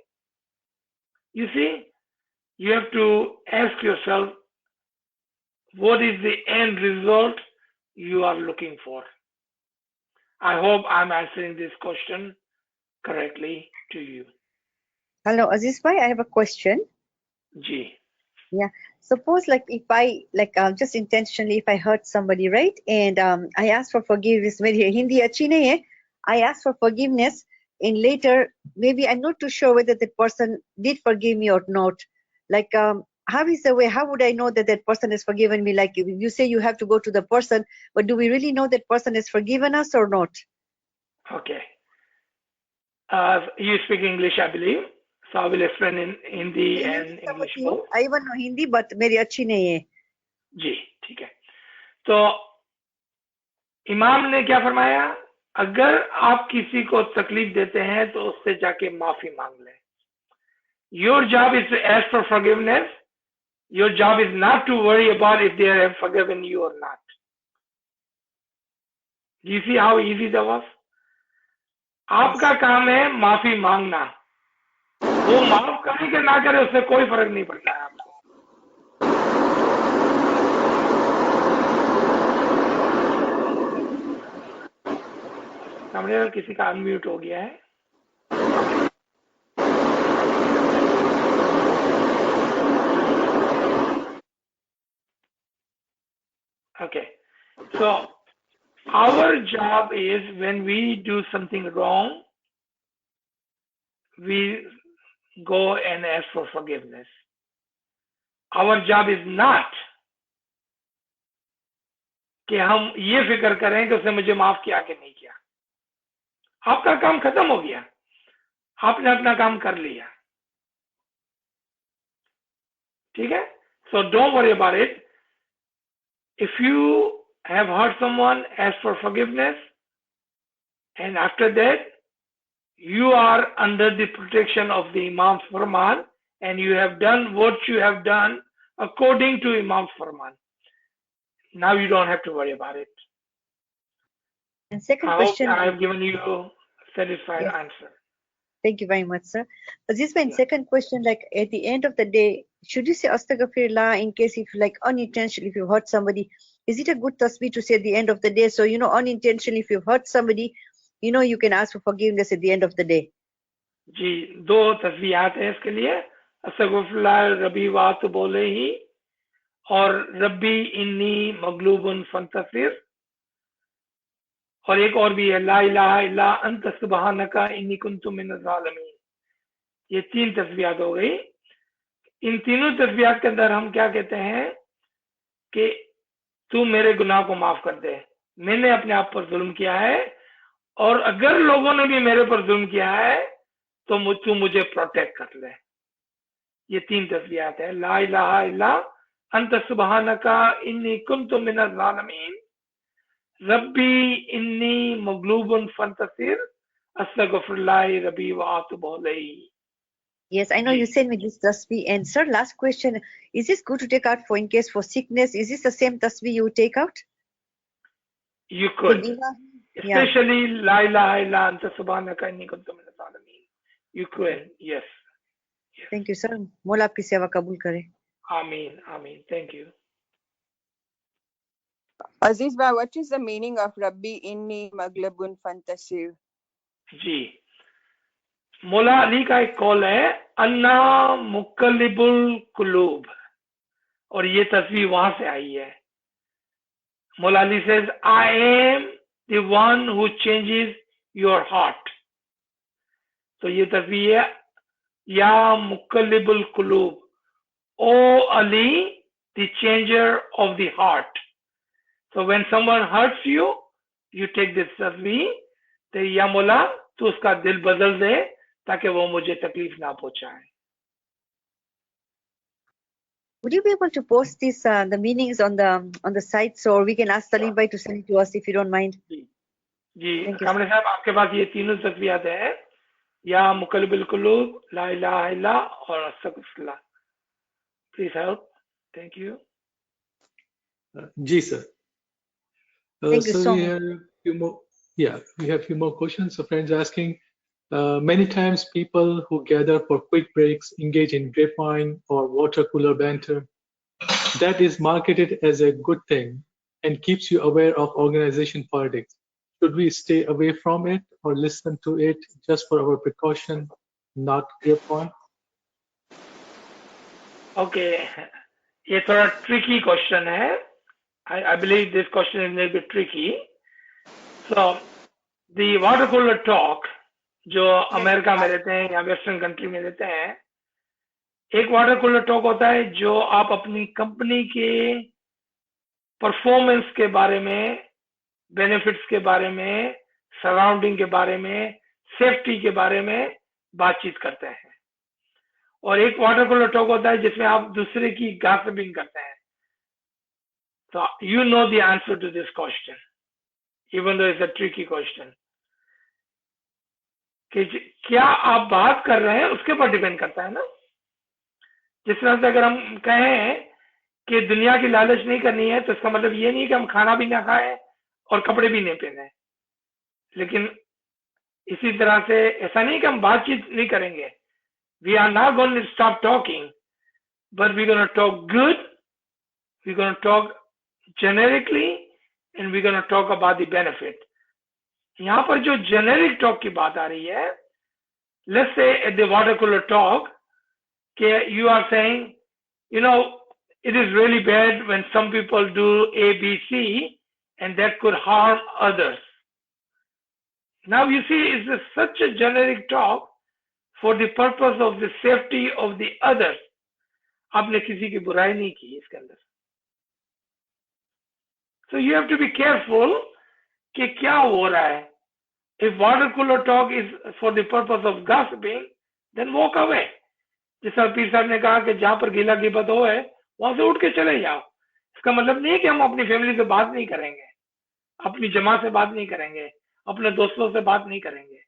You see, you have to ask yourself, what is the end result you are looking for? I hope I'm answering this question correctly to you.
Hello, Aziz bhai, I have a question.
Ji.
Yeah. Suppose like if I just intentionally if I hurt somebody, right? And I ask for forgiveness. Maybe Hindi achhi nahi hai. I ask for forgiveness, and later maybe I'm not too sure whether that person did forgive me or not. Like how is the way? How would I know that that person has forgiven me? Like you say, you have to go to the person, but do we really know that person has forgiven us or not?
Okay. You speak English, I believe. So I will explain in Hindi and English both.
I even know Hindi, but मेरी अच्छी नहीं है.
जी, ठीक है। तो इमाम ने क्या फरमाया, अगर आप किसी को तकलीफ देते हैं तो उससे जाके माफी मांग लें। Your job is to ask for forgiveness. Your job is not to worry about if they have forgiven you or not. Do you see how easy that was? आपका काम है माफी मांगना। वो माफ करे कि ना करे उससे कोई फर्क नहीं पड़ता है आपको। सामने किसी का अनम्यूट हो गया है। Okay, so our job is when we do something wrong, we go and ask for forgiveness. Our job is not कि हम ये फिक्र करें कि उसने मुझे माफ किया कि नहीं किया। आपका काम खत्म हो गया, आपने अपना काम कर लिया, ठीक है। So don't worry about it. If you have hurt someone, ask for forgiveness, and after that, you are under the protection of the Imam's Farman, and you have done what you have done according to Imam's Farman. Now you don't have to worry about it.
And second
I
question.
hope I have given you a satisfied answer.
Thank you very much, sir. This my
Yeah.
second question, like at the end of the day, should you say astaghfirullah in case if like unintentionally if you hurt somebody? Is it a good tasbih to say at the end of the day? So, unintentionally if you hurt somebody, you can ask for forgiveness at the end of the day.
जी, दो तस्बीहात हैं इसके लिए, अस्तगफिरुल्लाह रबी वात बोले ही और रब्बी इन्नी मगलूबुन फंतसिर, और एक और भी है ला इलाहा इल्ला अंत सुब्हानका इन्नी कुन्तु मिनज़ ज़ालिमीन। ये 3 तस्बीहात हो गई। इन तीनों तस्बीहात के अंदर हम क्या कहते हैं कि तू मेरे गुनाह को माफ कर दे, मैंने अपने आप पर जुल्म किया है, और अगर लोगों ने भी मेरे पर जुल्म किया है तो तू मुझे प्रोटेक्ट कर ले। ये 3 तस्बीहात है, ला इलाहा इल्ला अंत सुब्हानका इन्नी कुन्तु मिनज़ ज़ालिमीन, रब्बी इन्नी मगलूबुन फंतसिर, अस्तगफिरुल्लाह रबी व अतूबु अलैहि।
Yes, I know you sent me this tasbih. And sir, last question, is this good to take out for in case for sickness? Is this the same tasbih you take out?
You could,
Yeah.
especially la ilaha illa anta subhanaka inni kuntu minaz zalimin. You could, yes.
Thank you, sir. Mola aapki seva kabul kare.
Ameen, ameen. Thank you.
Aziz bhai, what is the meaning of Rabbi inni maglabun fantasir?
जी, मौला अली का एक call है अन्ना मुकल्लिबुल कुलूब, और ये तस्वीर वहां से आई है। मौला Ali says, I am the one who changes your heart. तो ये तस्वीर है या मुकल्लिबुल कुलूब, O Ali, the changer of the heart. So when someone hurts you, you take this tasbih, तो या मौला तू उसका दिल बदल दे ताकि वो मुझे तकलीफ ना पहुंचाए।
Would you be able to post this the meanings on the site so we can ask Salim bhai to send it to us if you don't mind?
जी कामरे साहब, आपके पास ये तीनों तस्बीहात हैं, या मुकल्लिबुल कुलूब, ला इलाहा इल्ला और अस्तगफिरुल्लाह। Please help. Thank you.
Ji, sir.
Thank you
So
so
we
much.
have a few more. Yeah, we have a few more questions. So friends asking, many times people who gather for quick breaks engage in grapevine or water cooler banter. That is marketed as a good thing and keeps you aware of organization politics. Should we stay away from it or listen to it just for our precaution, not grapevine?
Okay, ये थोड़ा tricky question है. I believe this question is a little bit tricky. So, the water cooler talk, जो America में रहते हैं या western country में रहते हैं, एक वाटर कूलर टॉक होता है जो आप अपनी कंपनी के परफॉर्मेंस के बारे में, बेनिफिट्स के बारे में, सराउंडिंग के बारे में, सेफ्टी के बारे में बातचीत करते हैं, और एक वाटर कूलर टॉक होता है जिसमें आप दूसरे की गॉसिपिंग करते हैं. तो you know the answer to this question, even though it's a tricky question. कि क्या आप बात कर रहे हैं उसके पर डिपेंड करता है ना. जिस तरह से अगर हम कहें कि दुनिया की लालच नहीं करनी है, तो इसका मतलब ये नहीं कि हम खाना भी ना खाएं और कपड़े भी नहीं पहने. लेकिन इसी तरह से ऐसा नहीं कि हम बातचीत नहीं करेंगे. We are not going to stop talking, but we gonna talk good, we gonna talk generically, and we gonna talk about the benefit. यहाँ पर जो जेनेरिक टॉक की बात आ रही है, let's say at the water cooler talk, you are saying, it is really bad when some people do A, B, C, and that could harm others. Now you see, it's such a generic talk for the purpose of the safety of the others. आपने किसी की बुराई नहीं की इसके अंदर. So you have to be careful कि क्या हो रहा है. If water cooler talk is for the purpose of gossiping, then walk away. जिस तरह पीर साहब ने कहा कि जहां पर गीला गिबत हो है वहां से उठ के चले जाओ। इसका मतलब नहीं है कि हम अपनी फैमिली से बात नहीं करेंगे, अपनी जमा से बात नहीं करेंगे, अपने दोस्तों से बात नहीं करेंगे।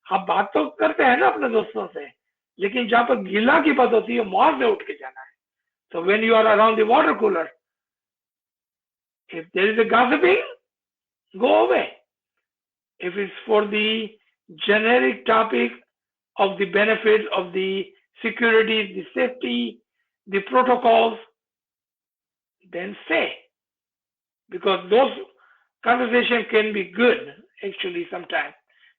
आप बात तो करते हैं ना अपने दोस्तों से, लेकिन जहां पर गिला की बात होती है वहां से उठ के जाना है। So when you are around the water cooler, if there is a gossiping, go away. If it's for the generic topic of the benefits of the security, the safety, the protocols, then say. Because those conversations can be good actually sometimes,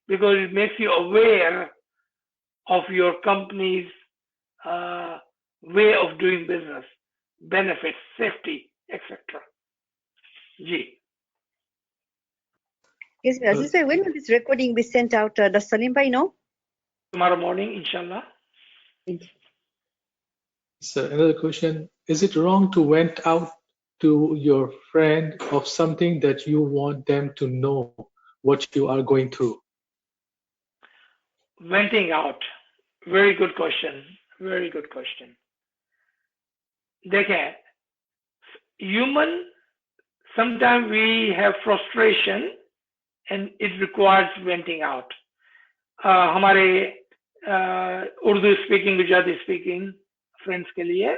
because it makes you aware of your company's way of doing business, benefits, safety, etc. Ji.
Yes, Aziz bhai, when will this recording be sent out? Does Salim bhai know?
Tomorrow morning, inshallah.
Thank you.
So another question, is it wrong to vent out to your friend of something that you want them to know what you are going through?
Venting out. Very good question. Very good question. देखें, human, sometimes we have frustration and it requires venting out. हमारे Urdu speaking, Gujarati speaking friends के लिए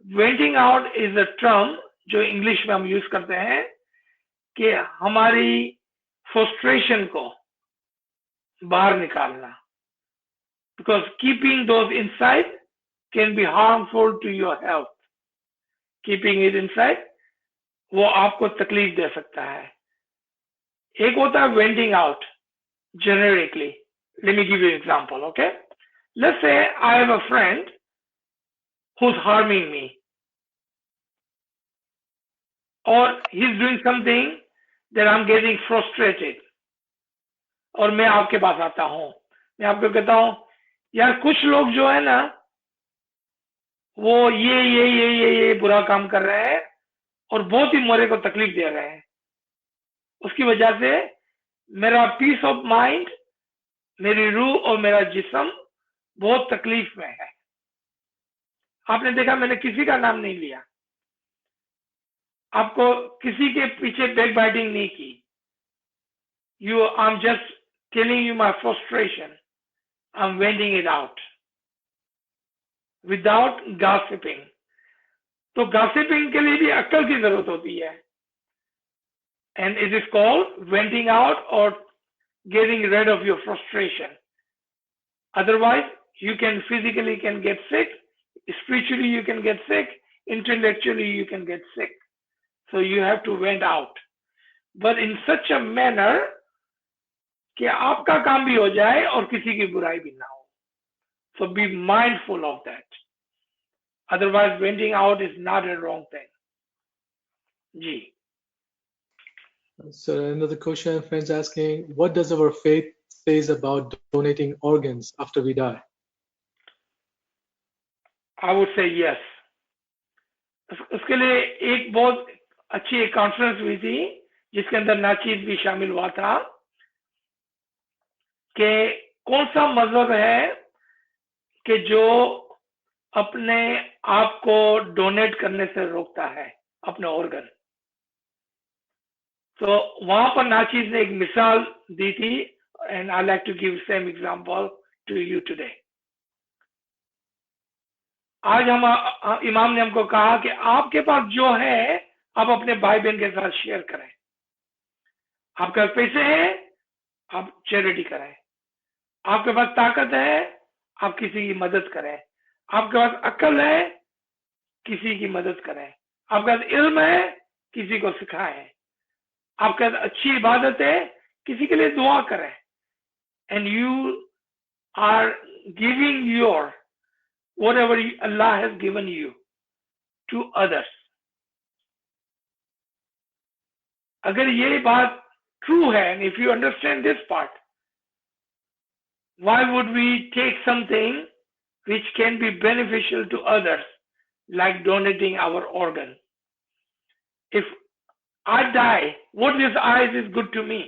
venting out is a term जो English में हम use करते हैं कि हमारी frustration को बाहर निकालना, because keeping those inside can be harmful to your health. Keeping it inside वो आपको तकलीफ दे सकता है। एक होता है venting out generically. Let me give you an example, okay? Let's say I have a friend who's harming me, or he's doing something that I'm getting frustrated, और मैं आपके पास आता हूं, मैं आपको कहता हूं यार कुछ लोग जो है ना वो ये बुरा काम कर रहे हैं और बहुत ही मेरे को तकलीफ दे रहे हैं, उसकी वजह से मेरा पीस ऑफ माइंड, मेरी रूह और मेरा जिस्म बहुत तकलीफ में है। आपने देखा मैंने किसी का नाम नहीं लिया, आपको किसी के पीछे बैक बाइटिंग नहीं की। I am just telling you my frustration, I am venting it out without gossiping. तो गॉसिपिंग के लिए भी अक्ल की जरूरत होती है, and it is called venting out और getting rid of your frustration. Otherwise, you can physically can get sick, spiritually you can get sick, intellectually you can get sick. So you have to vent out, but in such a manner कि आपका काम भी हो जाए और किसी की बुराई भी ना हो. So be mindful of that. Otherwise, venting out is not a wrong thing. Ji.
So another question, friends asking, what does our faith says about donating organs after we die?
I would say yes. उसके लिए एक बहुत अच्छी एक conference हुई थी जिसके अंदर नाचीज भी शामिल हुआ था कि कौन सा मजहब है कि जो अपने आप को डोनेट करने से रोकता है, अपने ऑर्गन। तो वहां पर नाचीज ने एक मिसाल दी थी, and I like to give same example to you today. आज हम इमाम ने हमको कहा कि आपके पास जो है आप अपने भाई बहन के साथ शेयर करें। आपके पास पैसे हैं, आप चैरिटी करें। आपके पास ताकत है, आप किसी की मदद करें। आपके पास अक्ल है, किसी की मदद करें। आपके पास इल्म है, किसी को सिखाएं। आपके पास अच्छी इबादत है, किसी के लिए दुआ करें। And you are giving your whatever Allah has given you to others. अगर ये बात true है, and if you understand this part, why would we take something which can be beneficial to others, like donating our organ? If I die, what this eyes is good to me?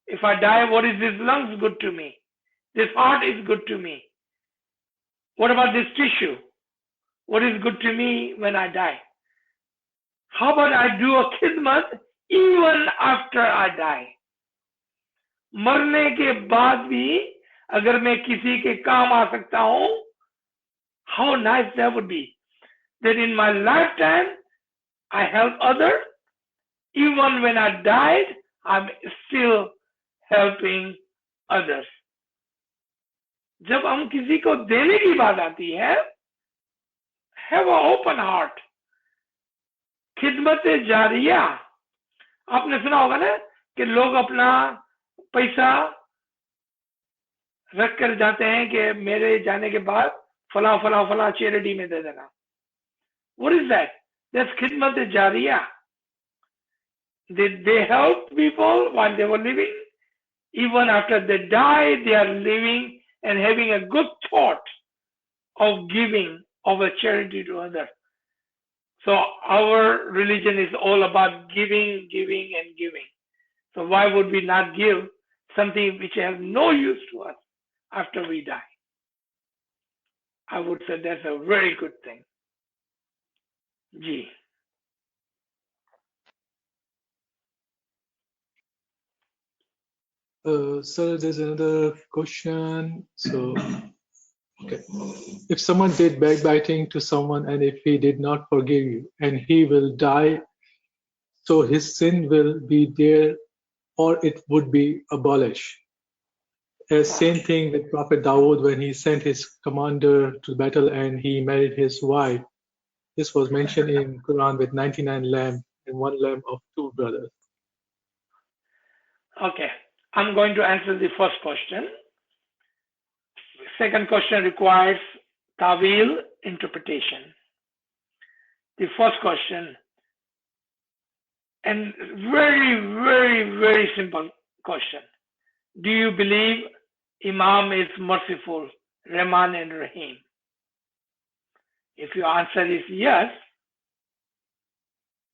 If I die, what is this lungs good to me? This heart is good to me. What about this tissue? what is good to me when I die? How about I do a khidmat even after I die? मरने के बाद भी अगर मैं किसी के काम आ सकता हूं, how nice that would be. That in my lifetime I help others, even when I died, I'm still helping others. जब हम किसी को देने की बात आती है, have an open heart. खिदमत जारिया, आपने सुना होगा ना कि लोग अपना पैसा रख कर जाते हैं कि मेरे जाने के बाद फला फला फला चैरिटी में दे देना. What is that? That's खिदमत जारिया. They help people while they were living. Even after they die, they are living and having a good thought of giving of a charity to others. So our religion is all about giving, giving, and giving. So why would we not give something which has no use to us after we die? I would say that's a very good thing. Ji.
Sir, there's another question. So, okay. If someone did backbiting to someone and if he did not forgive you and he will die, so his sin will be there or it would be abolished. As same thing with Prophet Dawood when he sent his commander to battle and he married his wife. This was mentioned in Quran with 99 lambs and 1 lamb of 2 brothers.
Okay, I'm going to answer the first question. Second question requires Tawil interpretation. The first question, and very, very, very simple question. Do you believe Imam is merciful, Rahman and Rahim? If your answer is yes,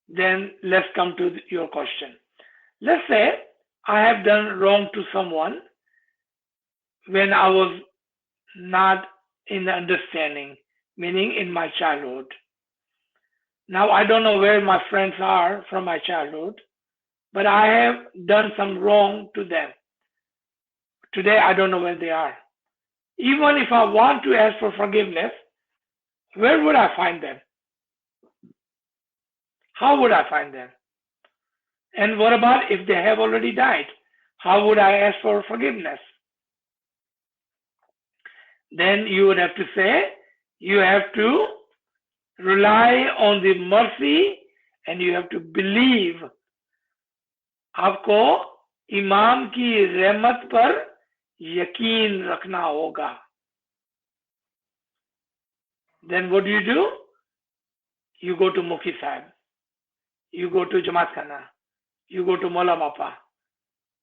then let's come to your question. Let's say I have done wrong to someone when I was not in the understanding, meaning in my childhood. Now I don't know where my friends are from my childhood, but I have done some wrong to them. Today I don't know where they are. Even if I want to ask for forgiveness, where would I find them? How would I find them? And what about if they have already died? How would I ask for forgiveness? Then you would have to say, you have to rely on the mercy and you have to believe. आपको इमाम की रहमत पर यकीन रखना होगा. Then what do? You go to Mukhi Sahib, you go to Jamaat Khana, you go to Mola Mapa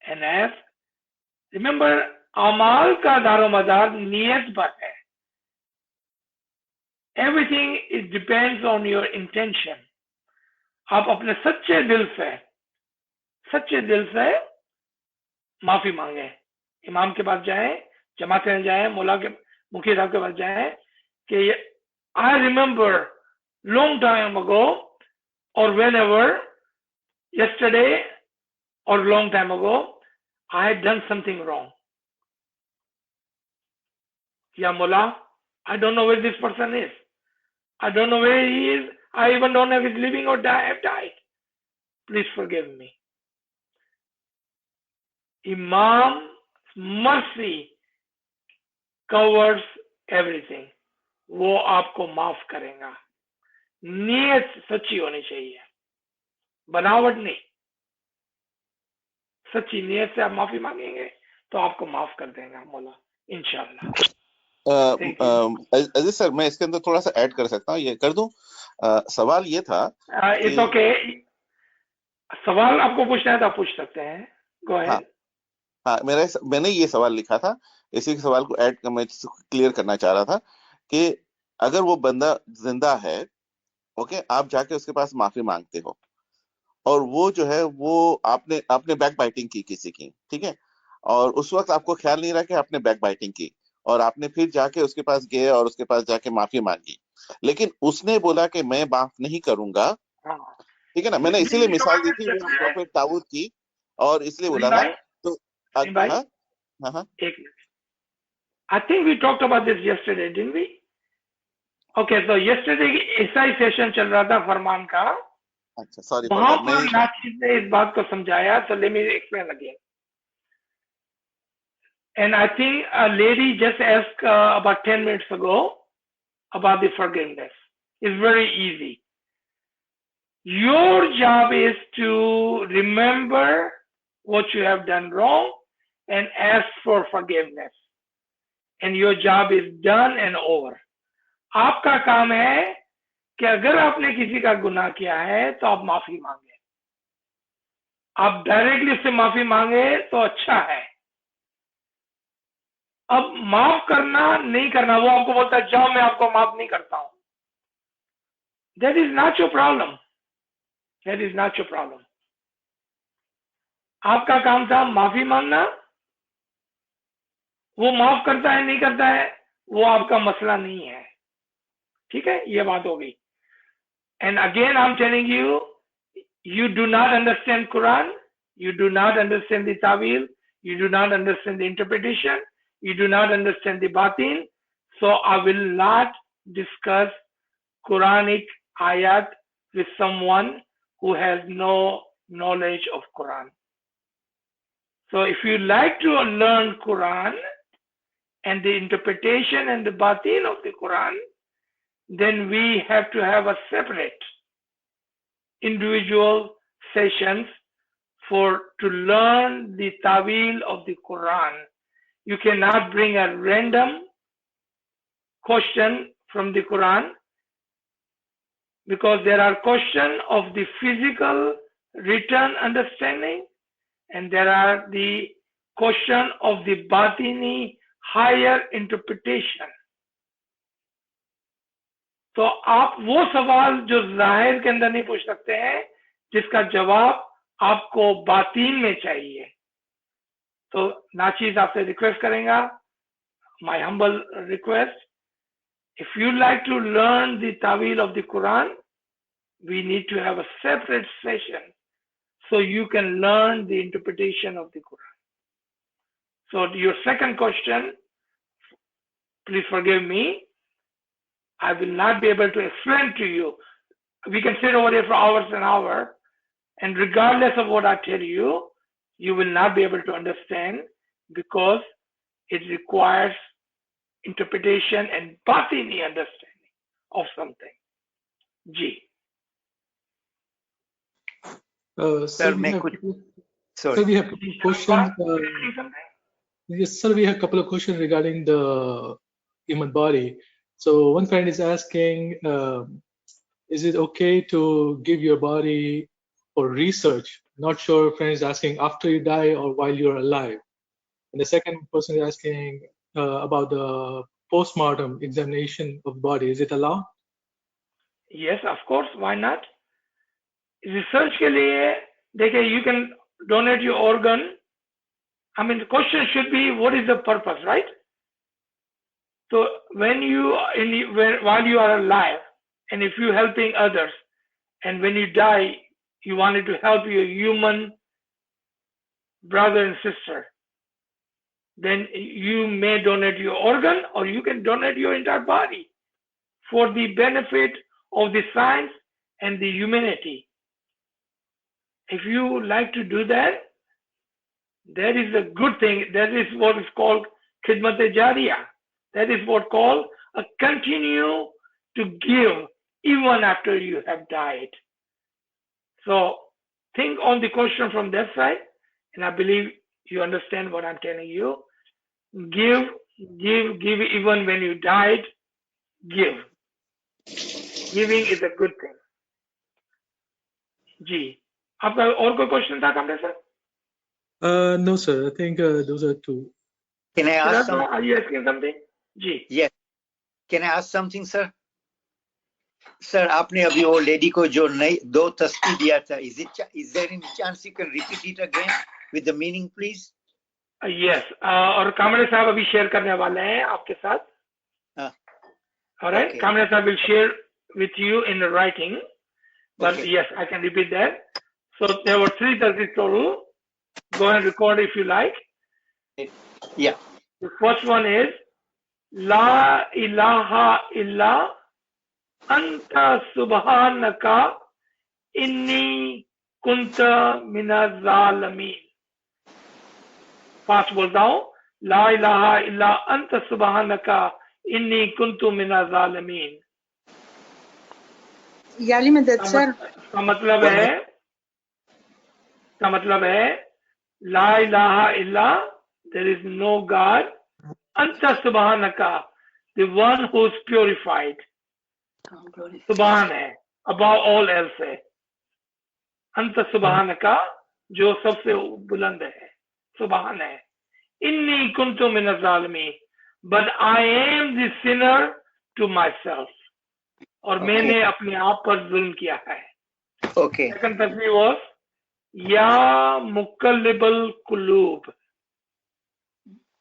and ask. Remember, amal ka daromadar niyat par hai. Everything it depends on your intention. आप अपने सच्चे दिल से माफी मांगे. इमाम के पास जाएं, जमात में जाएं, मौला के मुखी साहब के पास जाएं कि I remember long time ago or whenever, yesterday or long time ago, I had done something wrong. Ya Mullah, I don't know where this person is. I don't know where he is. I even don't know if he's living or have died. Please forgive me. Imam's mercy covers everything. वो आपको माफ करेगा. नीयत सच्ची होनी चाहिए, बनावट नहीं. सच्ची नीयत से आप माफी मांगेंगे तो आपको माफ कर देगा मौला, इंशाल्लाह.
अजीज सर, मैं इसके अंदर थोड़ा सा ऐड कर सकता हूँ, ये कर दूं. सवाल ये था,
इट्स ओके. सवाल आपको पूछना है तो आप पूछ सकते हैं. Go ahead.
हाँ, मैंने ये सवाल लिखा था, इसी के सवाल को ऐड मैं क्लियर करना चाह रहा था कि अगर वो बंदा जिंदा है, ओके, आप जाके उसके पास माफी मांगते हो और वो जो है वो आपने बैक बाइटिंग की किसी की, ठीक है, और उस वक्त आपको ख्याल नहीं रहा कि आपने बैक बाइटिंग की और आपने फिर जाके उसके पास गए और उसके पास जाके माफी मांगी, लेकिन उसने बोला कि मैं माफ नहीं करूंगा,
हाँ
ठीक है ना, मैंने इसीलिए मिसाल दी थी वो प्रॉफिट ताऊद की, और इसलिए बोला था। तो
भाई
हाँ हाँ हाँ
एक minute, I think we talked about this yesterday, didn't we? Okay, so yesterday SI session चल रहा था फरमान का,
अच्छा सॉरी
वहां पर नाचिद ने इस बात को समझाया, so let me explain again. And I think a lady just asked about 10 minutes ago about the forgiveness. It's very easy. Your job is to remember what you have done wrong and ask for forgiveness. And your job is done and over. आपका काम है कि अगर आपने किसी का गुनाह किया है तो आप माफी मांगे, आप डायरेक्टली उससे माफी मांगे तो अच्छा है। अब माफ करना नहीं करना, वो आपको बोलता है जाओ मैं आपको माफ नहीं करता हूं, that is not your problem, that is not your problem. आपका काम था माफी मांगना, वो माफ करता है नहीं करता है वो आपका मसला नहीं है, ठीक है, ये बात हो गई। And again I am telling you, you do not understand Quran, you do not understand the Tawil, you do not understand the interpretation, you do not understand the Batin, so I will not discuss Quranic ayat with someone who has no knowledge of Quran. So if you like to learn Quran and the interpretation and the Batin of the Quran, then we have to have a separate individual sessions to learn the Tawil of the Quran. You cannot bring a random question from the Quran, because there are questions of the physical written understanding and there are the question of the Batini higher interpretation. तो आप वो सवाल जो जाहिर के अंदर नहीं पूछ सकते हैं, जिसका जवाब आपको बातीन में चाहिए, तो नाचीज आपसे रिक्वेस्ट करेगा, my humble request, if you like to learn the तावील of the Quran, we need to have a separate session so you can learn the interpretation of the Quran. So your second question, please forgive me, I will not be able to explain to you. We can sit over here for hours and hours, and regardless of what I tell you, you will not be able to understand, because it requires interpretation and batini understanding of something. Ji.
Sir, we have questions. Yes, sir, we have a couple of questions regarding the human body. So one friend is asking, is it okay to give your body for research? Not sure, friend is asking after you die or while you're alive. And the second person is asking about the postmortem examination of the body. Is it allowed?
Yes, of course. Why not? Research के लिए देखिए, you can donate your organ. I mean, the question should be, what is the purpose, right? So when while you are alive, and if you're helping others, and when you die, you wanted to help your human brother and sister, then you may donate your organ, or you can donate your entire body for the benefit of the science and the humanity. If you like to do that, that is a good thing. That is what is called khidmat-e-jariyah. That is what called a continue to give even after you have died. So think on the question from that side, and I believe you understand what I'm telling you. Give even when you died. Give. Giving is a good thing. जी, आपका और कोई question था कमरे sir?
No, sir. I think those are two.
Can I ask something?
Are you asking something? जी.
Yes. Can I ask something, sir? Sir, आपने अभी वो lady को जो नई 2 तस्बीह दिया था, is there any chance you can repeat it again with the meaning, please?
Yes. और कामरे साहब अभी शेयर करने वाले हैं आपके साथ. All right.
Okay.
Kamlesh Sahib will share with you in the writing. But
Okay.
yes, I can repeat that. So there were 3 tasbih total. Go and record if you like.
Yeah.
The first one is La ilaha illa anta subhanaka inni kunta minaz zalimin. Fast बोलता हूँ. La ilaha illa anta subhanaka inni kuntu minaz zalimin.
याली में दर्द sir
का मतलब है ला इलाहा इल्ला, there is no God, anta subhanaka, the one who is purified. Subhan है, above all else है. anta subhanaka, जो सबसे बुलंद है, सुबहान है. inni kuntu minaz zalimin, but I am the sinner to myself. और मैंने अपने आप पर जुल्म किया है.
Okay.
Second tasbih was Ya Muqallibal Qulub,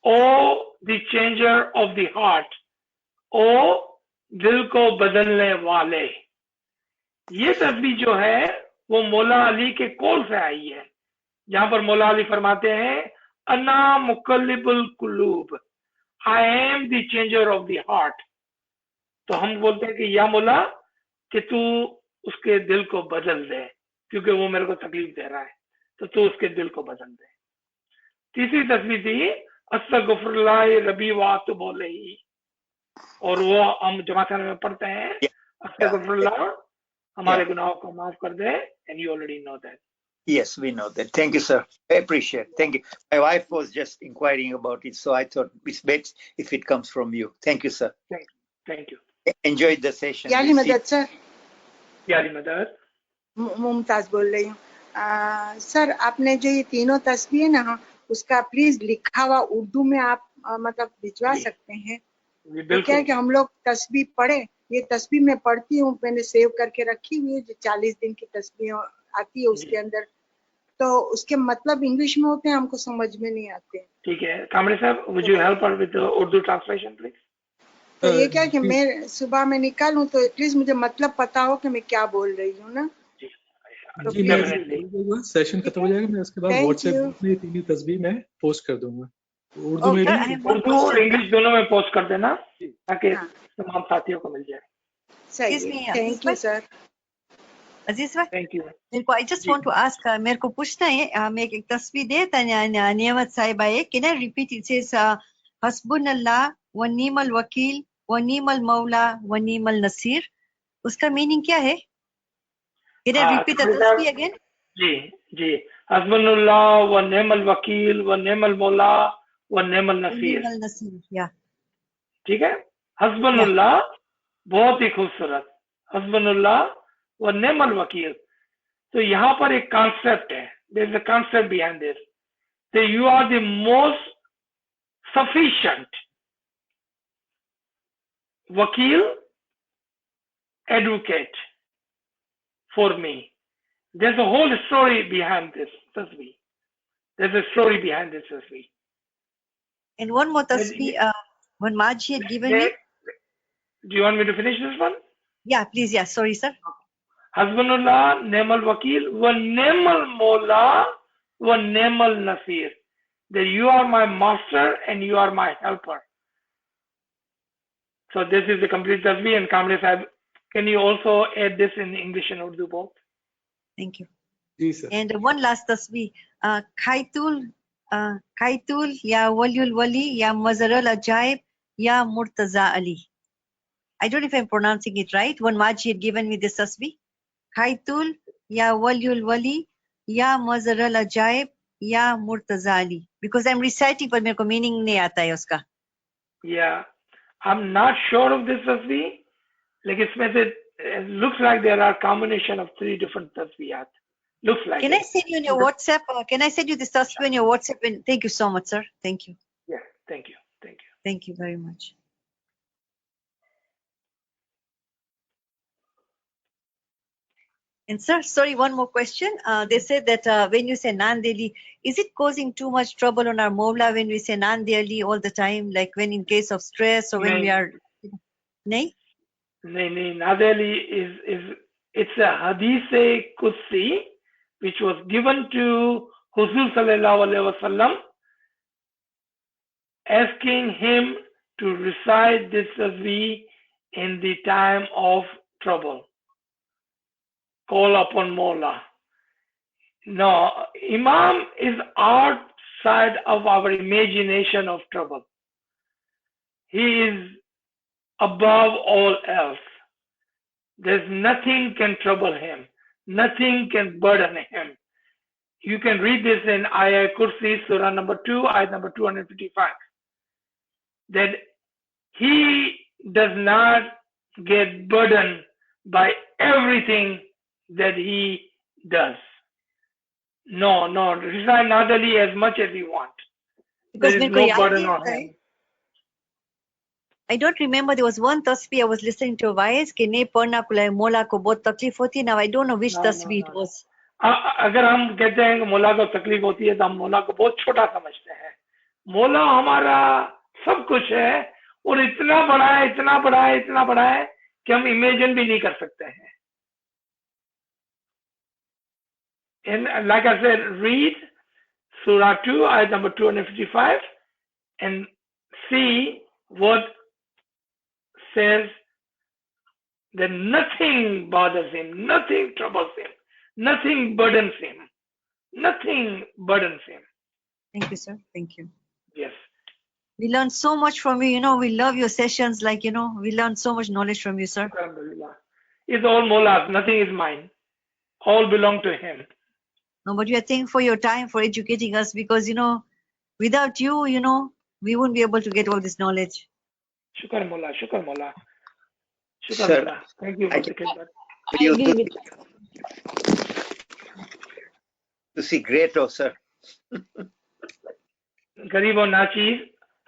O the changer of the heart, O दिल को बदलने वाले. ये तस्बीह जो है वो मौला अली के कौल से आई है, जहां पर मौला अली फरमाते हैं अन्ना मुकल्लिबुल कुलूब, I am the changer of the heart. तो हम बोलते हैं कि या मौला कि तू उसके दिल को बदल दे, क्योंकि वो मेरे को तकलीफ दे रहा है, तो तू उसके दिल को बदल दे. तीसरी तस्बीह थी अस्तगफिरुल्लाह रबी वात बोले ही, और वो हम जमात में पढ़ते हैं अस्तगफिरुल्लाह, हमारे गुनाहों को माफ कर दे. And you already know that.
Yes, we know that. Thank you, sir. I appreciate it. Thank you. My wife was just inquiring about it, so I thought it's best if it comes from you. Thank you, sir.
Thank you.
Enjoyed the session.
याली में दर्द sir
यारी मदद.
मुमताज बोल रही हूँ. Sir आपने जो ये तीनों तस्वीर है ना, उसका प्लीज लिखा हुआ उर्दू में आप मतलब भिजवा सकते हैं. तो क्या है कि हम लोग तस्वीर पढ़े, ये तस्वीर मैं पढ़ती हूँ, मैंने सेव करके रखी हुई है, जो 40 दिन की तस्वीर आती है उसके अंदर, तो उसके मतलब इंग्लिश में होते हैं, हमको समझ में नहीं आते.
ठीक है कामरे साहब, would you help her with the Urdu translation please?
तो ये क्या है कि मैं सुबह में निकालूं तो एटलीस्ट मुझे मतलब पता हो कि मैं क्या बोल रही हूँ ना. तो
जी मैं सेशन खत्म हो जाएगा, मैं उसके बाद व्हाट्सएप में तीनों तस्वीर मैं पोस्ट कर दूंगा. उर्दू में भी,
उर्दू और इंग्लिश दोनों में पोस्ट कर देना ताकि तमाम साथियों को मिल जाए.
सही. Thank you sir.
अजीज भाई,
थैंक यू.
मेरे को I just want to ask, मेरे को पूछना है, मैं एक तस्वीर दे नियमत साहिबा है, can I repeat it? Says हस्बुनल्लाह व निमल वकील व निमल मौला व निमल नसीर. उसका मीनिंग क्या है? कैन आई रिपीट द तस्वीर अगेन?
जी हस्बुनल्लाह व निमल वकील व निमल मौला व निमल नसीर.
या
ठीक है. हस्बुनल्लाह बहुत ही खूबसूरत, हस्बुनल्लाह व निमल वकील. तो यहाँ पर एक कॉन्सेप्ट है, there is a concept behind this, that you are the most sufficient vakil, advocate for me. There's a whole story behind this tasbih. There's a story behind this tasbih.
And one more tasbih, when Maji had given me.
Do you want me to finish this one?
Yeah, please. Yeah, sorry, sir.
Hasbunullah, Nemal Wakil, wa Nemal Mola, wa Nemal Nasir. That you are my master and you are my helper. So this is the complete tasbih. And Kamle Sahib, can you also add this in English and Urdu both?
Thank you.
Yes, sir.
And one last tasbih. Khaitul ya Waliul Wali ya Mazarul Ajaib ya Murtaza Ali. I don't know if I'm pronouncing it right. One Maji had given me this tasbih. Khaitul ya Waliul Wali ya Mazarul Ajaib ya Murtaza Ali. Because I'm reciting, but मेरे को meaning नहीं आता है उसका.
Yeah, I'm not sure of this tasbih. Like it looks like there are combination of 3 different tasbihat. Looks like.
Can I send you on your WhatsApp? Can I send you this tasbih on your WhatsApp? And thank you so much, sir. Thank you.
Yeah, thank you. Thank you.
Thank you very much. And sir, sorry, one more question. They said that when you say Nandeli, is it causing too much trouble on our Mawla when we say Nandeli all the time, like when in case of stress or when we are... Nahi?
नहीं, Nadeli is it's a Hadith Qudsi which was given to Huzur sallallahu alaihi wasallam, asking him to recite this tasbih in the time of trouble. Call upon Mawla. No, Imam is outside of our imagination of trouble. He is above all else. There's nothing can trouble him. Nothing can burden him. You can read this in Ayah Kursi, Surah number 2, Ayah number 255. That he does not get burdened by everything that he does. No, recite Nadali as much as you want.
Because
There is no burden on him.
I don't remember, there was one tasbih I was listening to Wise कि नहीं पढ़ना कुलाए मौला को बहुत तकलीफ होती. Now I don't know which tasbih it was.
अगर हम कहते हैं कि मौला को तकलीफ होती है तो हम मौला को बहुत छोटा समझते हैं. मौला हमारा सब कुछ है और इतना बड़ा है कि हम इमेजिन भी नहीं कर सकते हैं. And like I said, read Surah 2, ayat number 255 and see what says that nothing bothers him, nothing troubles him, nothing burdens him.
Thank you, sir. Thank you.
Yes.
We learned so much from you. We love your sessions. We learned so much knowledge from you, sir.
Alhamdulillah. It's all Mawla's. Nothing is mine. All belong to him.
No, but we are thankful for your time, for educating us, because, without you, we wouldn't be able to get all this knowledge.
Shukar Mawla.
Sir,
Mawla. Thank you for the khidmat.
I agree with
To see great, oh sir.
गरीब और नाचीज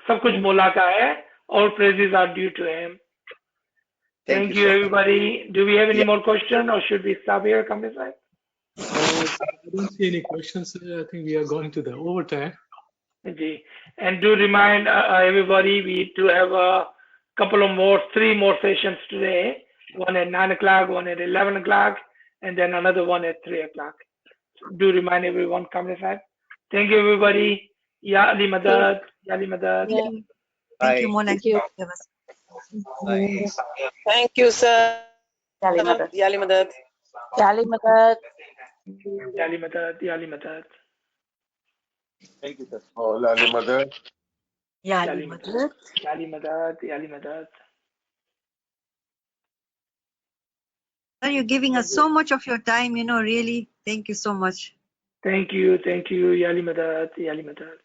सब कुछ मौला का है. All praises are due to him. Thank you,
sir.
everybody. Do we have any more questions or should we stop here? Come inside.
I don't see any questions. I think we are going to the overtime.
And do remind everybody, we do have a couple of three more sessions today. One at 9 o'clock, one at 11 o'clock, and then another one at 3 o'clock. So do remind everyone, come inside. Thank you, everybody. Ya Ali Madad. Ya Ali Madad.
Yeah.
Thank you, Mola.
Thank you.
Bye.
Thank you, sir. Yali Madad.
Yali Madad.
Ya Ali Madad. Ya Ali Madad.
Thank you, sir. Oh, Ali Mother.
Ya
Ya
Ali
Ali
Madad.
Madad. Ya Ali Madad. Ya Ali Madad.
Sir, you're giving us so much of your time, really. Thank you so much.
Thank you. Ya Ali Madad. Ya Ali Madad.